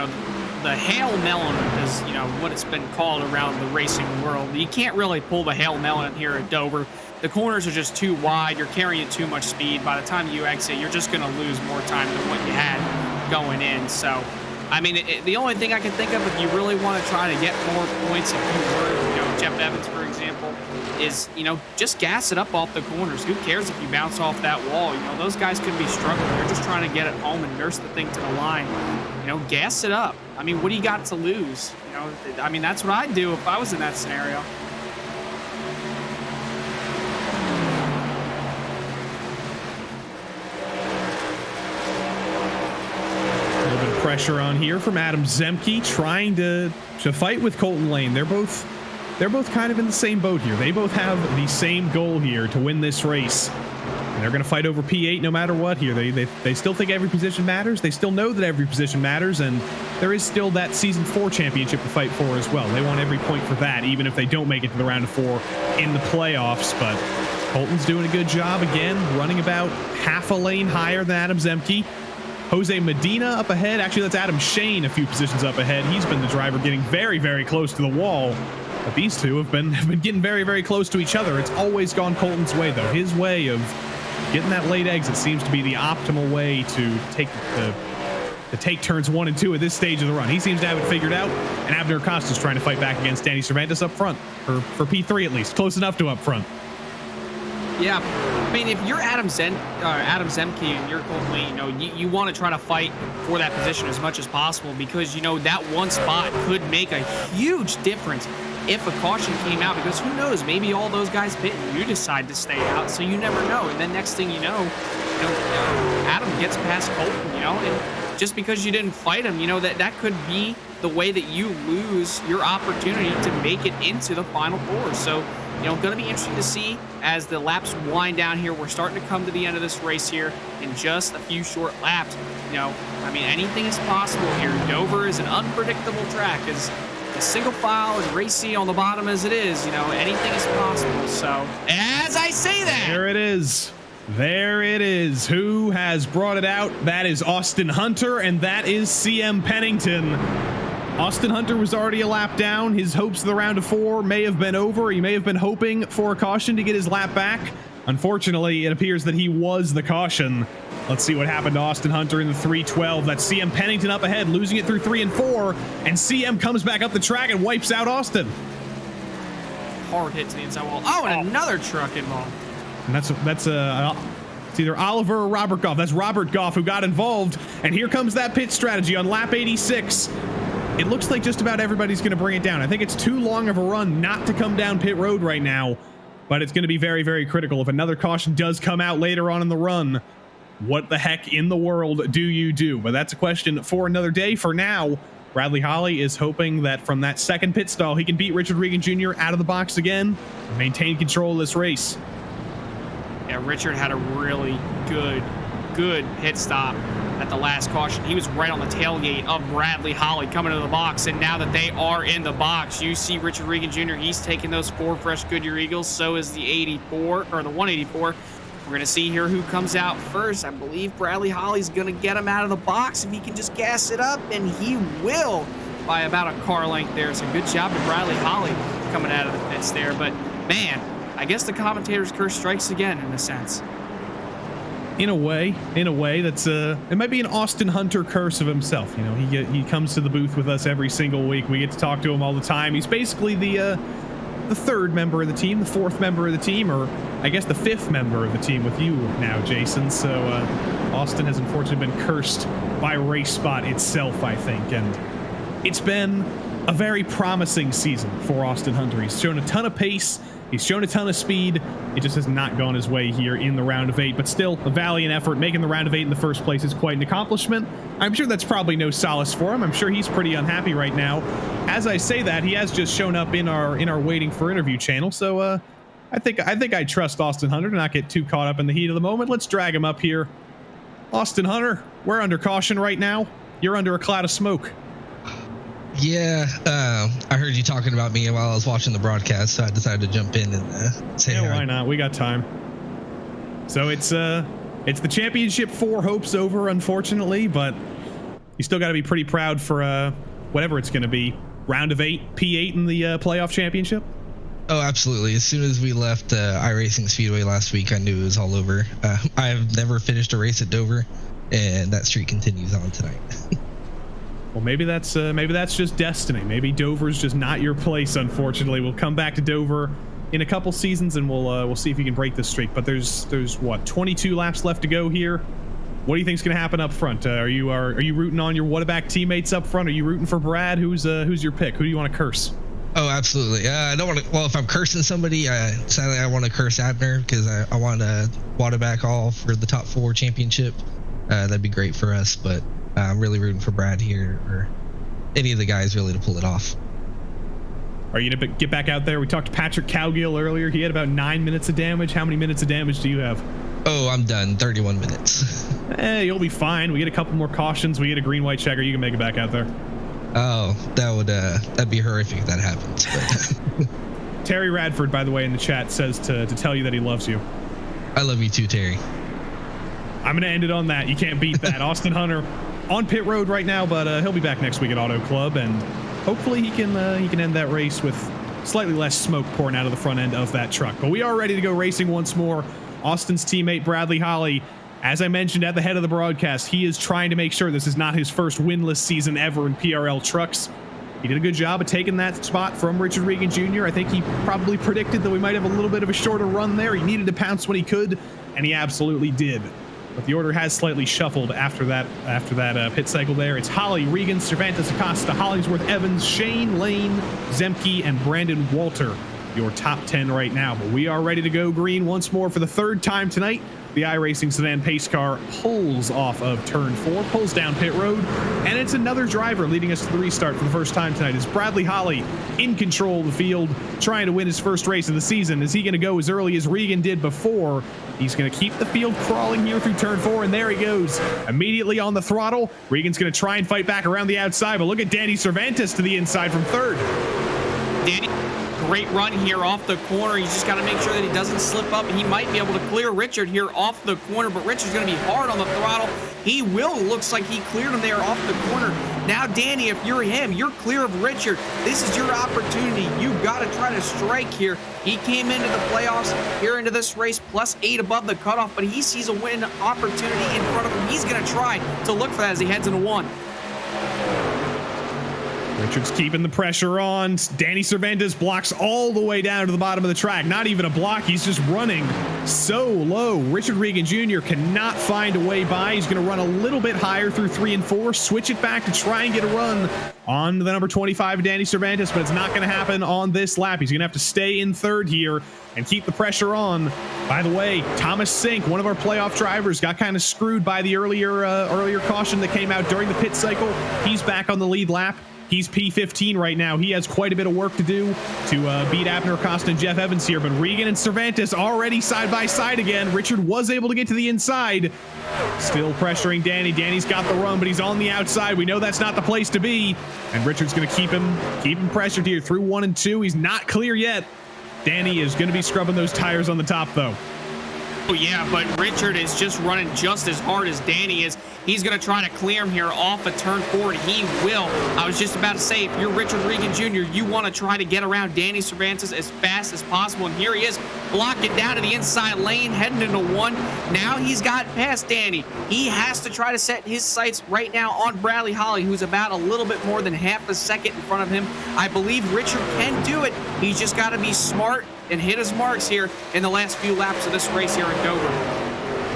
the Hail Melon is, what it's been called around the racing world. You can't really pull the Hail Melon here at Dover. The corners are just too wide. You're carrying too much speed. By the time you exit, you're just going to lose more time than what you had going in. So, I mean, the only thing I can think of if you really want to try to get more points, if you were, Jeff Evans, for example, is, just gas it up off the corners. Who cares if you bounce off that wall? Those guys could be struggling. They're just trying to get it home and nurse the thing to the line. Gas it up. I mean, what do you got to lose? I mean, that's what I'd do if I was in that scenario. Pressure on here from Adam Zemke, trying to fight with Colton Lane. They're both kind of in the same boat here. They both have the same goal here to win this race. And they're going to fight over P8 no matter what here. They still think every position matters. They still know that every position matters, and there is still that Season 4 championship to fight for as well. They want every point for that, even if they don't make it to the round of 4 in the playoffs. But Colton's doing a good job again, running about half a lane higher than Adam Zemke. Jose Medina up ahead. Actually, that's Adam Shane a few positions up ahead. He's been the driver getting very, very close to the wall. But these two have been getting very, very close to each other. It's always gone Colton's way, though. His way of getting that late exit seems to be the optimal way to take turns 1 and 2 at this stage of the run. He seems to have it figured out, and Abner Acosta's trying to fight back against Danny Cervantes up front, for P3 at least. Close enough to up front. Yeah, I mean, if you're Adam Zemke and you're Colton Lane, you want to try to fight for that position as much as possible because, that one spot could make a huge difference if a caution came out, because who knows, maybe all those guys pit and you decide to stay out, so you never know. And then next thing you know, Adam gets past Colton, and just because you didn't fight him, that could be the way that you lose your opportunity to make it into the Final Four. So, going to be interesting to see as the laps wind down here. We're starting to come to the end of this race here in just a few short laps. I mean, anything is possible here. Dover is an unpredictable track. As single file and racy on the bottom as it is, anything is possible. So, as I say that, there it is. There it is. Who has brought it out? That is Austin Hunter, and that is CM Pennington. Austin Hunter was already a lap down. His hopes of the round of 4 may have been over. He may have been hoping for a caution to get his lap back. Unfortunately, it appears that he was the caution. Let's see what happened to Austin Hunter in the 312. That's CM Pennington up ahead, losing it through 3 and 4, and CM comes back up the track and wipes out Austin. Hard hit to the inside wall. Oh, and another truck involved. And that's it's either Oliver or Robert Goff. That's Robert Goff who got involved, and here comes that pit strategy on lap 86. It looks like just about everybody's going to bring it down. I think it's too long of a run not to come down pit road right now, but it's going to be very, very critical. If another caution does come out later on in the run, what the heck in the world do you do? But that's a question for another day. For now, Bradley Holly is hoping that from that second pit stall, he can beat Richard Regan Jr. out of the box again and maintain control of this race. Yeah, Richard had a really good pit stop at the last caution. He was right on the tailgate of Bradley Holly coming to the box, and now that they are in the box, you see Richard Regan Jr. He's taking those 4 fresh Goodyear Eagles. So is the 84 or the 184. We're going to see here who comes out first. I believe Bradley Holly's going to get him out of the box if he can just gas it up, and he will by about a car length there. So good job to Bradley Holly coming out of the pits there. But man, I guess the commentator's curse strikes again in a sense. In a way, that's it might be an Austin Hunter curse of himself. He comes to the booth with us every single week. We get to talk to him all the time. He's basically the 3rd member of the team, the 4th member of the team, or I guess the 5th member of the team with you now, Jason. So Austin has unfortunately been cursed by RaceSpot itself, I think, and it's been a very promising season for Austin Hunter. He's shown a ton of pace. He's shown a ton of speed. It just has not gone his way here in the round of 8, but still a valiant effort. Making the round of 8 in the first place is quite an accomplishment. I'm sure that's probably no solace for him. I'm sure he's pretty unhappy right now. As I say that, he has just shown up in our waiting for interview channel. So I think I trust Austin Hunter to not get too caught up in the heat of the moment. Let's drag him up here. Austin Hunter, we're under caution right now. You're under a cloud of smoke. Yeah, I heard you talking about me while I was watching the broadcast, so I decided to jump in and say hi. Why not? We got time. So it's the championship 4 hopes over, unfortunately, but you still got to be pretty proud for whatever it's going to be. Round of 8, P8 in the playoff championship. Oh, absolutely. As soon as we left iRacing Speedway last week, I knew it was all over. I have never finished a race at Dover, and that streak continues on tonight. Well, maybe that's just destiny. Maybe Dover's just not your place, unfortunately. We'll come back to Dover in a couple seasons, and we'll see if you can break this streak. But there's what, 22 laps left to go here. What do you think's going to happen up front? Are you rooting on your Whataback teammates up front? Are you rooting for Brad? Who's your pick? Who do you want to curse? Oh, absolutely. I don't want to. Well, if I'm cursing somebody, sadly I want to curse Abner because I want to Whataback all for the top 4 championship. That'd be great for us, but I'm really rooting for Brad here or any of the guys really to pull it off. Are you gonna get back out there? We talked to Patrick Cowgill earlier. He had about 9 minutes of damage. How many minutes of damage do you have? Oh, I'm done. 31 minutes. You'll be fine. We get a couple more cautions. We get a green-white checker. You can make it back out there. Oh, that'd be horrific if that happens. But Terry Radford, by the way, in the chat says to tell you that he loves you. I love you too, Terry. I'm gonna end it on that. You can't beat that. Austin Hunter on pit road right now, but he'll be back next week at Auto Club, and hopefully he can end that race with slightly less smoke pouring out of the front end of that truck. But we are ready to go racing once more. Austin's teammate Bradley Holly, as I mentioned at the head of the broadcast, he is trying to make sure this is not his first winless season ever in PRL trucks. He did a good job of taking that spot from Richard Regan Jr. I think he probably predicted that we might have a little bit of a shorter run there. He needed to pounce when he could, and he absolutely did. But the order has slightly shuffled after that pit cycle there. It's Holly, Regan, Cervantes, Acosta, Hollingsworth, Evans, Shane, Lane, Zemke, and Brandon Walter, your top 10 right now. But we are ready to go green once more for the 3rd time tonight. The iRacing sedan pace car pulls off of turn 4, pulls down pit road, and it's another driver leading us to the restart for the first time tonight. It's Bradley Holly in control of the field, trying to win his first race of the season. Is he going to go as early as Regan did before? He's going to keep the field crawling here through turn 4, and there he goes. Immediately on the throttle. Regan's going to try and fight back around the outside, but look at Danny Cervantes to the inside from 3rd. Danny, great run here off the corner. He's just got to make sure that he doesn't slip up. He might be able to clear Richard here off the corner, but Richard's going to be hard on the throttle. He will. Looks like he cleared him there off the corner. Now, Danny, if you're him, you're clear of Richard. This is your opportunity. You've got to try to strike here. He came into the playoffs here into this race +8 above the cutoff, but he sees a win opportunity in front of him. He's going to try to look for that as he heads into 1. Richard's keeping the pressure on. Danny Cervantes blocks all the way down to the bottom of the track. Not even a block. He's just running so low. Richard Regan Jr. cannot find a way by. He's going to run a little bit higher through 3 and 4, switch it back to try and get a run on the number 25, Danny Cervantes, but it's not going to happen on this lap. He's going to have to stay in 3rd here and keep the pressure on. By the way, Thomas Sink, one of our playoff drivers, got kind of screwed by the earlier caution that came out during the pit cycle. He's back on the lead lap. He's P15 right now. He has quite a bit of work to do to beat Abner Acosta and Jeff Evans here, but Regan and Cervantes already side by side again. Richard was able to get to the inside. Still pressuring Danny. Danny's got the run, but he's on the outside. We know that's not the place to be, and Richard's going to keep him pressured here through 1 and 2. He's not clear yet. Danny is going to be scrubbing those tires on the top, though. Oh, yeah, but Richard is just running just as hard as Danny is. He's going to try to clear him here off of turn 4, and he will. I was just about to say, if you're Richard Regan Jr., you want to try to get around Danny Cervantes as fast as possible, and here he is, blocking down to the inside lane, heading into 1. Now he's got past Danny. He has to try to set his sights right now on Bradley Holly, who's about a little bit more than half a second in front of him. I believe Richard can do it. He's just got to be smart and hit his marks here in the last few laps of this race here in Dover.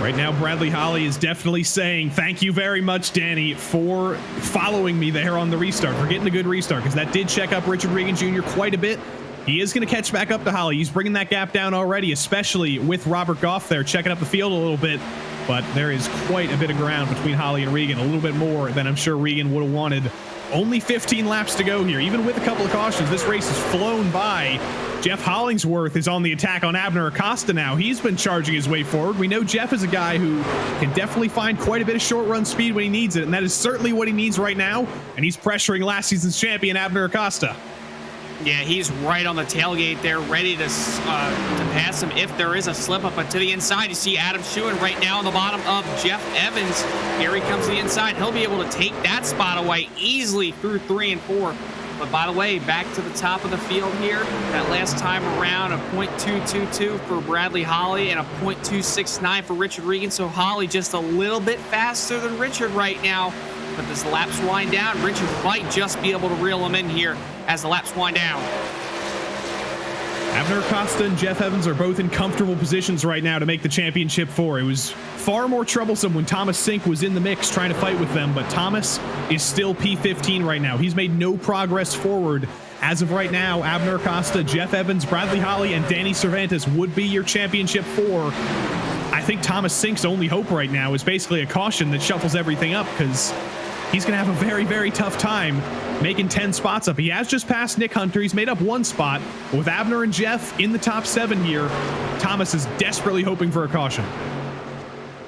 Right now, Bradley Holly is definitely saying, thank you very much, Danny, for following me there on the restart, for getting a good restart, because that did check up Richard Regan Jr. quite a bit. He is going to catch back up to Holly. He's bringing that gap down already, especially with Robert Goff there, checking up the field a little bit. But there is quite a bit of ground between Holly and Regan, a little bit more than I'm sure Regan would have wanted. Only 15 laps to go here. Even with a couple of cautions, this race has flown by. Jeff Hollingsworth is on the attack on Abner Acosta now. He's been charging his way forward. We know Jeff is a guy who can definitely find quite a bit of short run speed when he needs it, and that is certainly what he needs right now. And he's pressuring last season's champion, Abner Acosta. Yeah, he's right on the tailgate there, ready to pass him if there is a slip up. But to the inside, you see Adam Schuin right now on the bottom of Jeff Evans. Here he comes to the inside. He'll be able to take that spot away easily through 3 and 4. But by the way, back to the top of the field here. That last time around, a .222 for Bradley Holly and a .269 for Richard Regan. So Holly just a little bit faster than Richard right now. But as the laps wind down, Richard might just be able to reel him in here as the laps wind down. Abner Acosta and Jeff Evans are both in comfortable positions right now to make the championship 4. It was far more troublesome when Thomas Sink was in the mix trying to fight with them, but Thomas is still P15 right now. He's made no progress forward. As of right now, Abner Acosta, Jeff Evans, Bradley Holly, and Danny Cervantes would be your championship 4. I think Thomas Sink's only hope right now is basically a caution that shuffles everything up, because he's going to have a very, very tough time making 10 spots up. He has just passed Nick Hunter. He's made up 1 spot. But with Abner and Jeff in the top 7 here, Thomas is desperately hoping for a caution.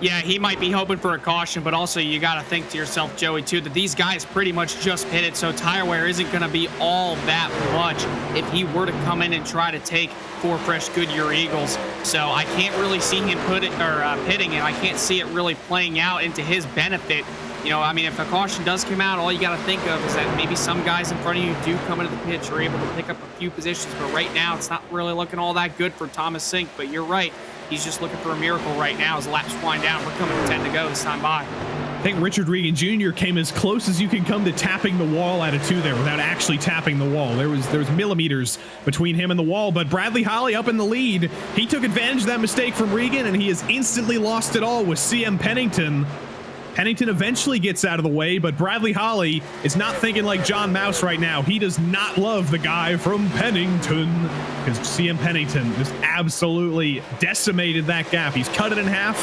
Yeah, he might be hoping for a caution, but also you got to think to yourself, Joey, too, that these guys pretty much just pitted, so tire wear isn't going to be all that much if he were to come in and try to take 4 fresh Goodyear Eagles. So I can't really see him pitting, and I can't see it really playing out into his benefit. You know, I mean, if a caution does come out, all you got to think of is that maybe some guys in front of you do come into the pit, you're able to pick up a few positions, but right now it's not really looking all that good for Thomas Sink. But you're right, he's just looking for a miracle right now as the laps wind down. We're coming to 10 to go this time by. I think Richard Regan Jr. came as close as you can come to tapping the wall out of 2 there without actually tapping the wall. There was millimeters between him and the wall, but Bradley Holly up in the lead. He took advantage of that mistake from Regan, and he has instantly lost it all with CM Pennington. Pennington eventually gets out of the way, but Bradley Holly is not thinking like John Mouse right now. He does not love the guy from Pennington, because CM Pennington just absolutely decimated that gap. He's cut it in half.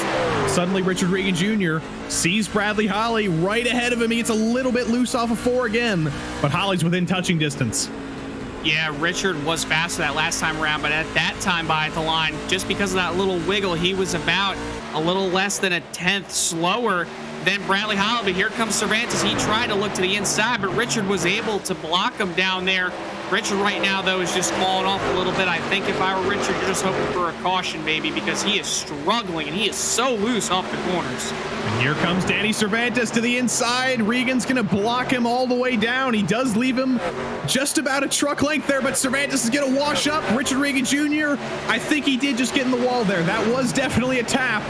Suddenly, Richard Regan Jr. sees Bradley Holly right ahead of him. He gets a little bit loose off of 4 again, but Holly's within touching distance. Yeah, Richard was faster that last time around, but at that time by the line, just because of that little wiggle, he was about a little less than a 10th slower than Bradley Holly. But here comes Cervantes. He tried to look to the inside, but Richard was able to block him down there. Richard right now, though, is just falling off a little bit. I think if I were Richard, you're just hoping for a caution, maybe, because he is struggling, and he is so loose off the corners. And here comes Danny Cervantes to the inside. Regan's going to block him all the way down. He does leave him just about a truck length there, but Cervantes is going to wash up. Richard Regan Jr., I think he did just get in the wall there. That was definitely a tap.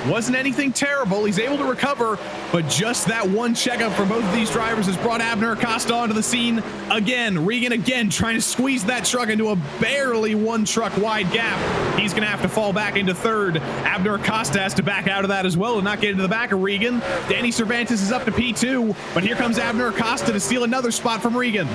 Wasn't anything terrible. He's able to recover, but just that one checkup from both of these drivers has brought Abner Acosta onto the scene again. Regan again trying to squeeze that truck into a barely 1 truck wide gap. He's going to have to fall back into 3rd. Abner Acosta has to back out of that as well and not get into the back of Regan. Danny Cervantes is up to P2, but here comes Abner Acosta to steal another spot from Regan.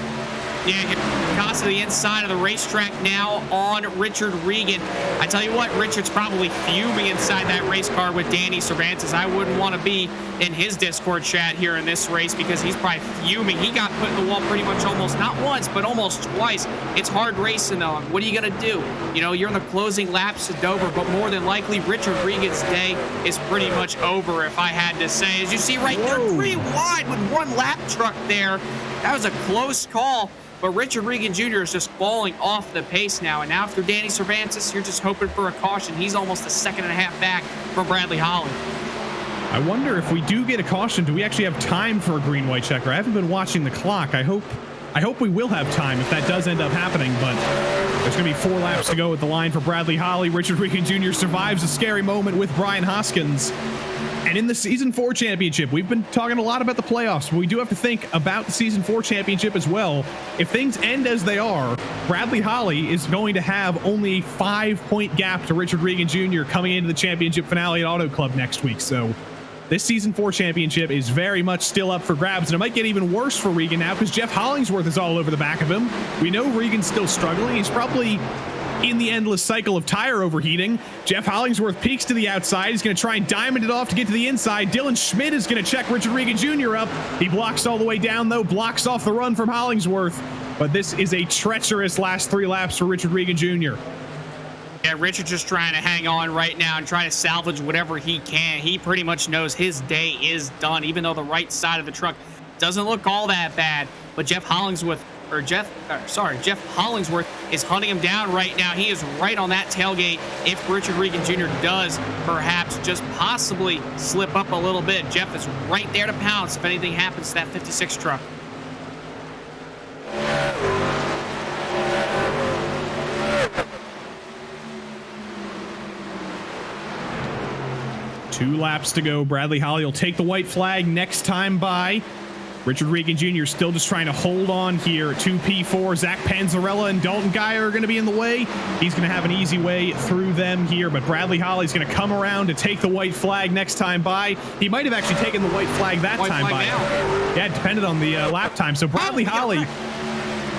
Yeah, Acosta to the inside of the racetrack now on Richard Regan. I tell you what, Richard's probably fuming inside that race car with Danny Cervantes. I wouldn't want to be in his Discord chat here in this race because he's probably fuming. He got put in the wall pretty much almost, not once, but almost twice. It's hard racing though. What are you going to do? You know, you're in the closing laps to Dover, but more than likely Richard Regan's day is pretty much over, if I had to say. As you see right there, 3 wide with 1 lap truck there. That was a close call. But Richard Regan Jr. is just falling off the pace now. And now after Danny Cervantes, you're just hoping for a caution. He's almost a 2.5 seconds back from Bradley Holly. I wonder if we do get a caution, do we actually have time for a green-white checker? I haven't been watching the clock. I hope we will have time if that does end up happening, but there's going to be 4 laps to go at the line for Bradley Holly. Richard Regan Jr. survives a scary moment with Brian Hoskins. And in the Season 4 Championship, we've been talking a lot about the playoffs, but we do have to think about the Season 4 Championship as well. If things end as they are, Bradley Holly is going to have only a 5-point gap to Richard Regan Jr. coming into the championship finale at Auto Club next week. So this Season 4 Championship is very much still up for grabs, and it might get even worse for Regan now because Jeff Hollingsworth is all over the back of him. We know Regan's still struggling. He's probably in the endless cycle of tire overheating. Jeff Hollingsworth peeks to the outside. He's going to try and diamond it off to get to the inside. Dylan Schmidt is going to check Richard Regan Jr. up. He blocks all the way down, though, blocks off the run from Hollingsworth. But this is a treacherous last 3 laps for Richard Regan Jr. Yeah, Richard's just trying to hang on right now and try to salvage whatever he can. He pretty much knows his day is done, even though the right side of the truck doesn't look all that bad. But Jeff Hollingsworth is hunting him down right now. He is right on that tailgate. If Richard Regan Jr. does perhaps just possibly slip up a little bit, Jeff is right there to pounce if anything happens to that 56 truck. Two laps to go. Bradley Holly will take the white flag next time by. Richard Regan Jr. still just trying to hold on here to P4. Zach Panzarella and Dalton Geyer are going to be in the way. He's going to have an easy way through them here, but Bradley Holly's going to come around to take the white flag next time by. He might have actually taken the white flag that time by. Yeah, it depended on the lap time. So Bradley Holly.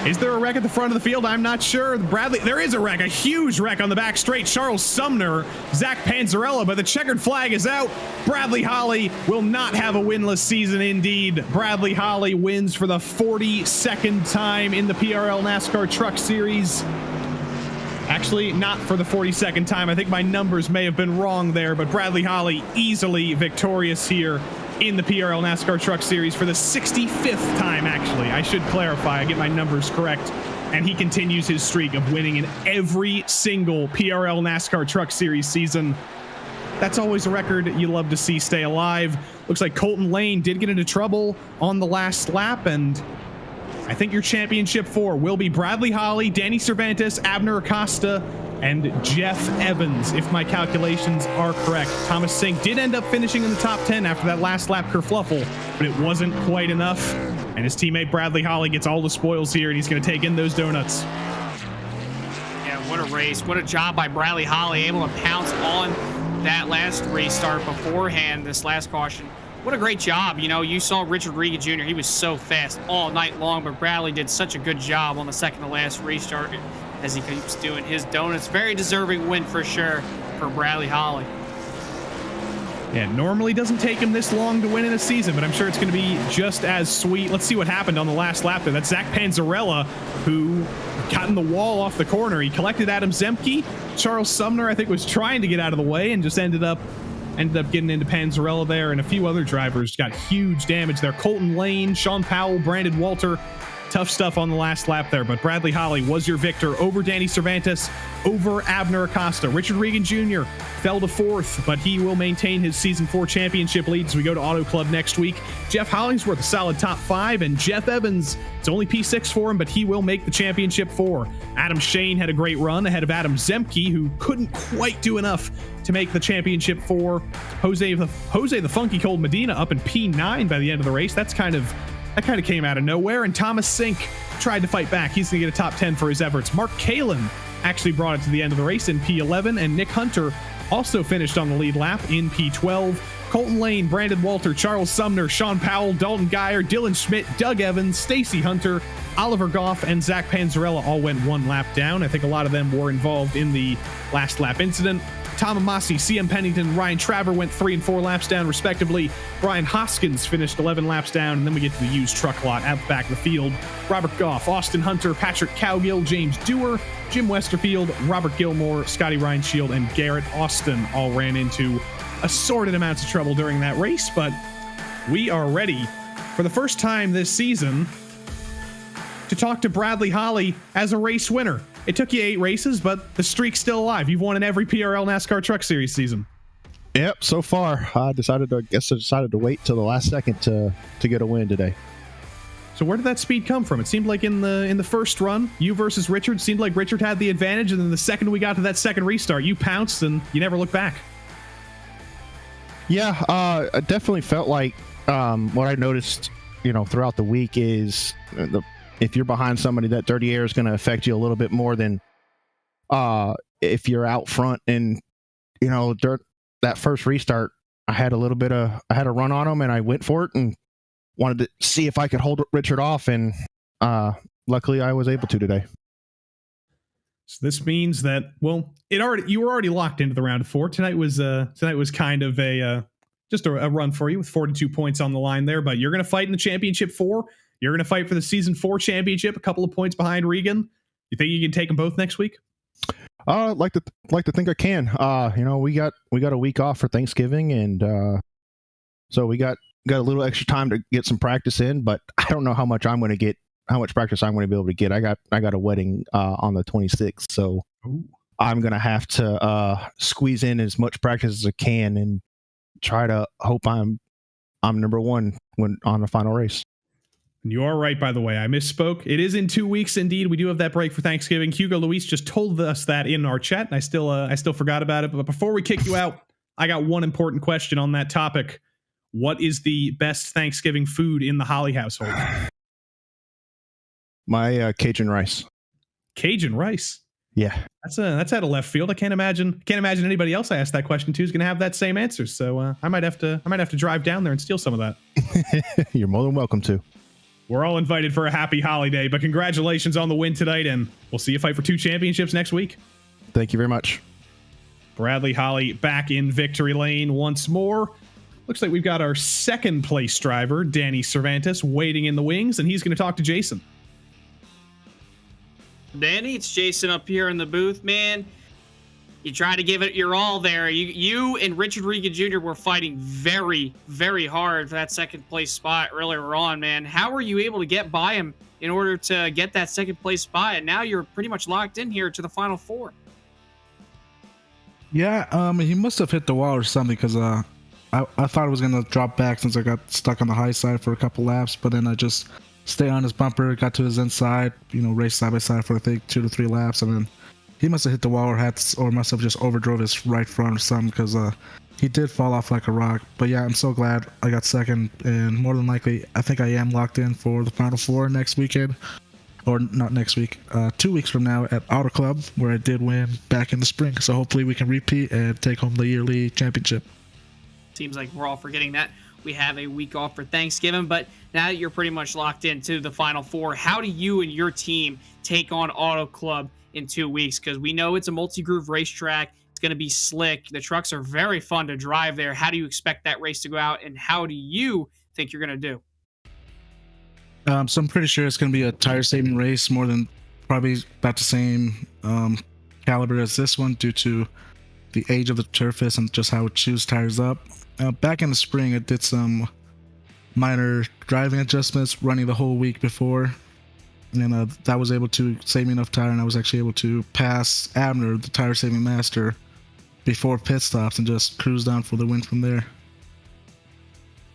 Is there a wreck at the front of the field? I'm not sure. There is a wreck, a huge wreck on the back straight. Charles Sumner, Zach Panzarella, but the checkered flag is out. Bradley Holly will not have a winless season indeed. Bradley Holly wins for the 42nd time in the PRL NASCAR Truck Series. Actually, not for the 42nd time. I think my numbers may have been wrong there, but Bradley Holly easily victorious here in the PRL NASCAR Truck Series for the 65th time, actually. I should clarify, I get my numbers correct. And he continues his streak of winning in every single PRL NASCAR Truck Series season. That's always a record you love to see stay alive. Looks like Colton Lane did get into trouble on the last lap, and I think your championship 4 will be Bradley Holly, Danny Cervantes, Abner Acosta, and Jeff Evans, if my calculations are correct. Thomas Sink did end up finishing in the top 10 after that last lap kerfluffle, but it wasn't quite enough. And his teammate Bradley Holly gets all the spoils here, and he's going to take in those donuts. Yeah, what a race. What a job by Bradley Holly, able to pounce on that last restart beforehand, this last caution. What a great job. You know, you saw Richard Regan Jr. He was so fast all night long, but Bradley did such a good job on the second to last restart as he keeps doing his donuts. Very deserving win for sure for Bradley Holly. Yeah, normally doesn't take him this long to win in a season, but I'm sure it's going to be just as sweet. Let's see what happened on the last lap there. That's Zach Panzarella, who got in the wall off the corner. He collected Adam Zemke. Charles Sumner, I think, was trying to get out of the way and just ended up getting into Panzarella there, and a few other drivers got huge damage there. Colton Lane, Sean Powell, Brandon Walter. Tough stuff on the last lap there, but Bradley Holly was your victor over Danny Cervantes, over Abner Acosta. Richard Regan Jr. fell to 4th, but he will maintain his Season 4 championship lead as we go to Auto Club next week. Jeff Hollingsworth, a solid top 5, and Jeff Evans, it's only P6 for him, but he will make the championship 4. Adam Shane had a great run ahead of Adam Zemke, who couldn't quite do enough to make the championship 4. Jose the Funky Cold Medina up in P9 by the end of the race. That kind of came out of nowhere, and Thomas Sink tried to fight back. He's going to get a top 10 for his efforts. Mark Kalin actually brought it to the end of the race in P11, and Nick Hunter also finished on the lead lap in P12. Colton Lane, Brandon Walter, Charles Sumner, Sean Powell, Dalton Geyer, Dylan Schmidt, Doug Evans, Stacy Hunter, Oliver Goff, and Zach Panzarella all went one lap down. I think a lot of them were involved in the last lap incident. Tom Amasi, CM Pennington, Ryan Traver went 3 and 4 laps down, respectively. Brian Hoskins finished 11 laps down, and then we get to the used truck lot at the back of the field. Robert Goff, Austin Hunter, Patrick Cowgill, James Dewar, Jim Westerfield, Robert Gilmore, Scotty Reinshield, and Garrett Austin all ran into assorted amounts of trouble during that race, but we are ready for the first time this season to talk to Bradley Holly as a race winner. It took you 8 races, but the streak's still alive. You've won in every PRL NASCAR Truck Series season. Yep, so far. I decided to wait till the last second to get a win today. So where did that speed come from? It seemed like in the first run, you versus Richard, seemed like Richard had the advantage, and then the second we got to that second restart, you pounced and you never looked back. Yeah, I definitely felt like what I noticed, throughout the week is if you're behind somebody, that dirty air is going to affect you a little bit more than if you're out front. And that first restart, I had a run on him, and I went for it and wanted to see if I could hold Richard off, and luckily I was able to today. So this means that, well, you were already locked into the round of 4. Tonight was kind of just a run for you with 42 points on the line there, but you're going to fight in the championship 4. You're going to fight for the season 4 championship, a couple of points behind Regan. You think you can take them both next week? Like to think I can. We got a week off for Thanksgiving, and so we got a little extra time to get some practice in, but I don't know how much practice I'm going to be able to get. I got a wedding on the 26th, so I'm going to have to squeeze in as much practice as I can and try to hope I'm number 1 when on the final race. You are right, by the way. I misspoke. It is in 2 weeks, indeed. We do have that break for Thanksgiving. Hugo Luis just told us that in our chat, and I still forgot about it. But before we kick you out, I got one important question on that topic. What is the best Thanksgiving food in the Holly household? My Cajun rice. Cajun rice. Yeah, that's out of left field. I can't imagine anybody else I asked that question to is going to have that same answer. So I might have to drive down there and steal some of that. You're more than welcome to. We're all invited for a happy holiday, but congratulations on the win tonight, and we'll see you fight for 2 championships next week. Thank you very much. Bradley Holly back in victory lane once more. Looks like we've got our second place driver, Danny Cervantes, waiting in the wings, and he's going to talk to Jason. Danny, it's Jason up here in the booth, man. You try to give it your all there. You and Richard Regan Jr. were fighting very, very hard for that second place spot earlier on, man. How were you able to get by him in order to get that second place spot? And now you're pretty much locked in here to the final 4. Yeah, he must have hit the wall or something, because I thought it was going to drop back since I got stuck on the high side for a couple laps, but then I just stayed on his bumper, got to his inside, raced side by side for I think 2 to 3 laps, and then he must have hit the wall or must have just overdrove his right front or something, because he did fall off like a rock. But yeah, I'm so glad I got second, and more than likely, I think I am locked in for the Final 4 next weekend. Or not next week, 2 weeks from now at Auto Club, where I did win back in the spring. So hopefully we can repeat and take home the yearly championship. Seems like we're all forgetting that we have a week off for Thanksgiving, but now that you're pretty much locked into the Final 4, how do you and your team take on Auto Club in 2 weeks? Because we know it's a multi-groove racetrack. It's going to be slick. The trucks are very fun to drive there. How do you expect that race to go out, and how do you think you're going to do? So I'm pretty sure it's going to be a tire-saving race, more than probably about the same caliber as this one, due to the age of the surface and just how it chews tires up. Back in the spring, I did some minor driving adjustments running the whole week before, and that was able to save me enough tire, and I was actually able to pass Abner, the tire-saving master, before pit stops and just cruise down for the win from there.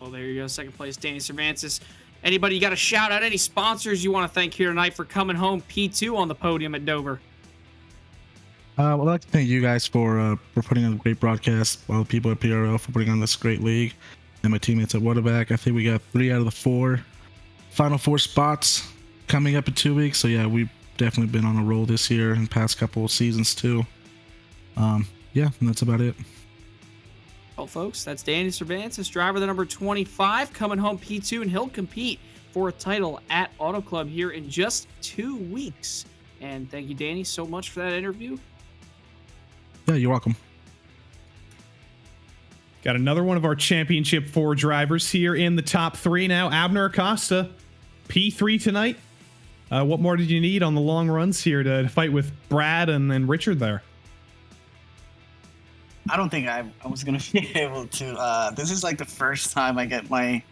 Well, there you go. Second place, Danny Cervantes. Anybody you got to shout out? Any sponsors you want to thank here tonight for coming home P2 on the podium at Dover? Well, I'd like to thank you guys for putting on a great broadcast. All the people at PRL for putting on this great league, and my teammates at Waterback. I think we got 3 out of the 4 Final 4 spots coming up in 2 weeks. So yeah, we've definitely been on a roll this year and past couple of seasons too. Yeah, and that's about it. Well, folks, that's Danny Cervantes, driver the number 25, coming home P2, and he'll compete for a title at Auto Club here in just 2 weeks. And thank you, Danny, so much for that interview. Yeah, you're welcome. Got another one of our Championship 4 drivers here in the top 3 now. Abner Acosta, P3 tonight. What more did you need on the long runs here to fight with Brad and Richard there? I don't think I was going to be able to. This is like the first time I get my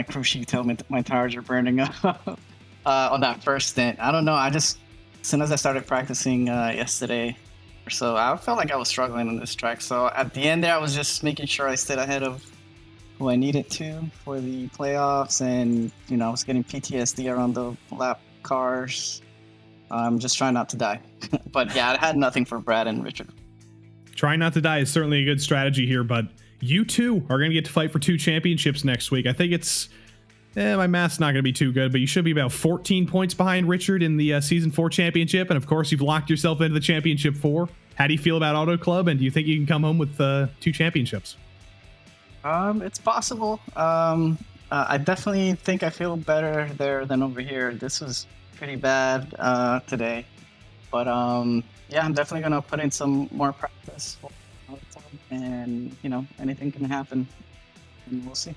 crew chief tell me my tires are burning up on that first stint. I don't know. As soon as I started practicing yesterday or so, I felt like I was struggling on this track. So at the end there, I was just making sure I stayed ahead of who I needed to for the playoffs. And, I was getting PTSD around the lap cars. I'm just trying not to die. But yeah, I had nothing for Brad and Richard. Trying not to die is certainly a good strategy here, but you two are going to get to fight for 2 championships next week. I think it's, my math's not going to be too good, but you should be about 14 points behind Richard in the Season 4 championship. And of course, you've locked yourself into the Championship 4. How do you feel about Auto Club? And do you think you can come home with 2 championships? It's possible. I definitely think I feel better there than over here. This was pretty bad today. But yeah, I'm definitely going to put in some more practice. And, anything can happen. And we'll see.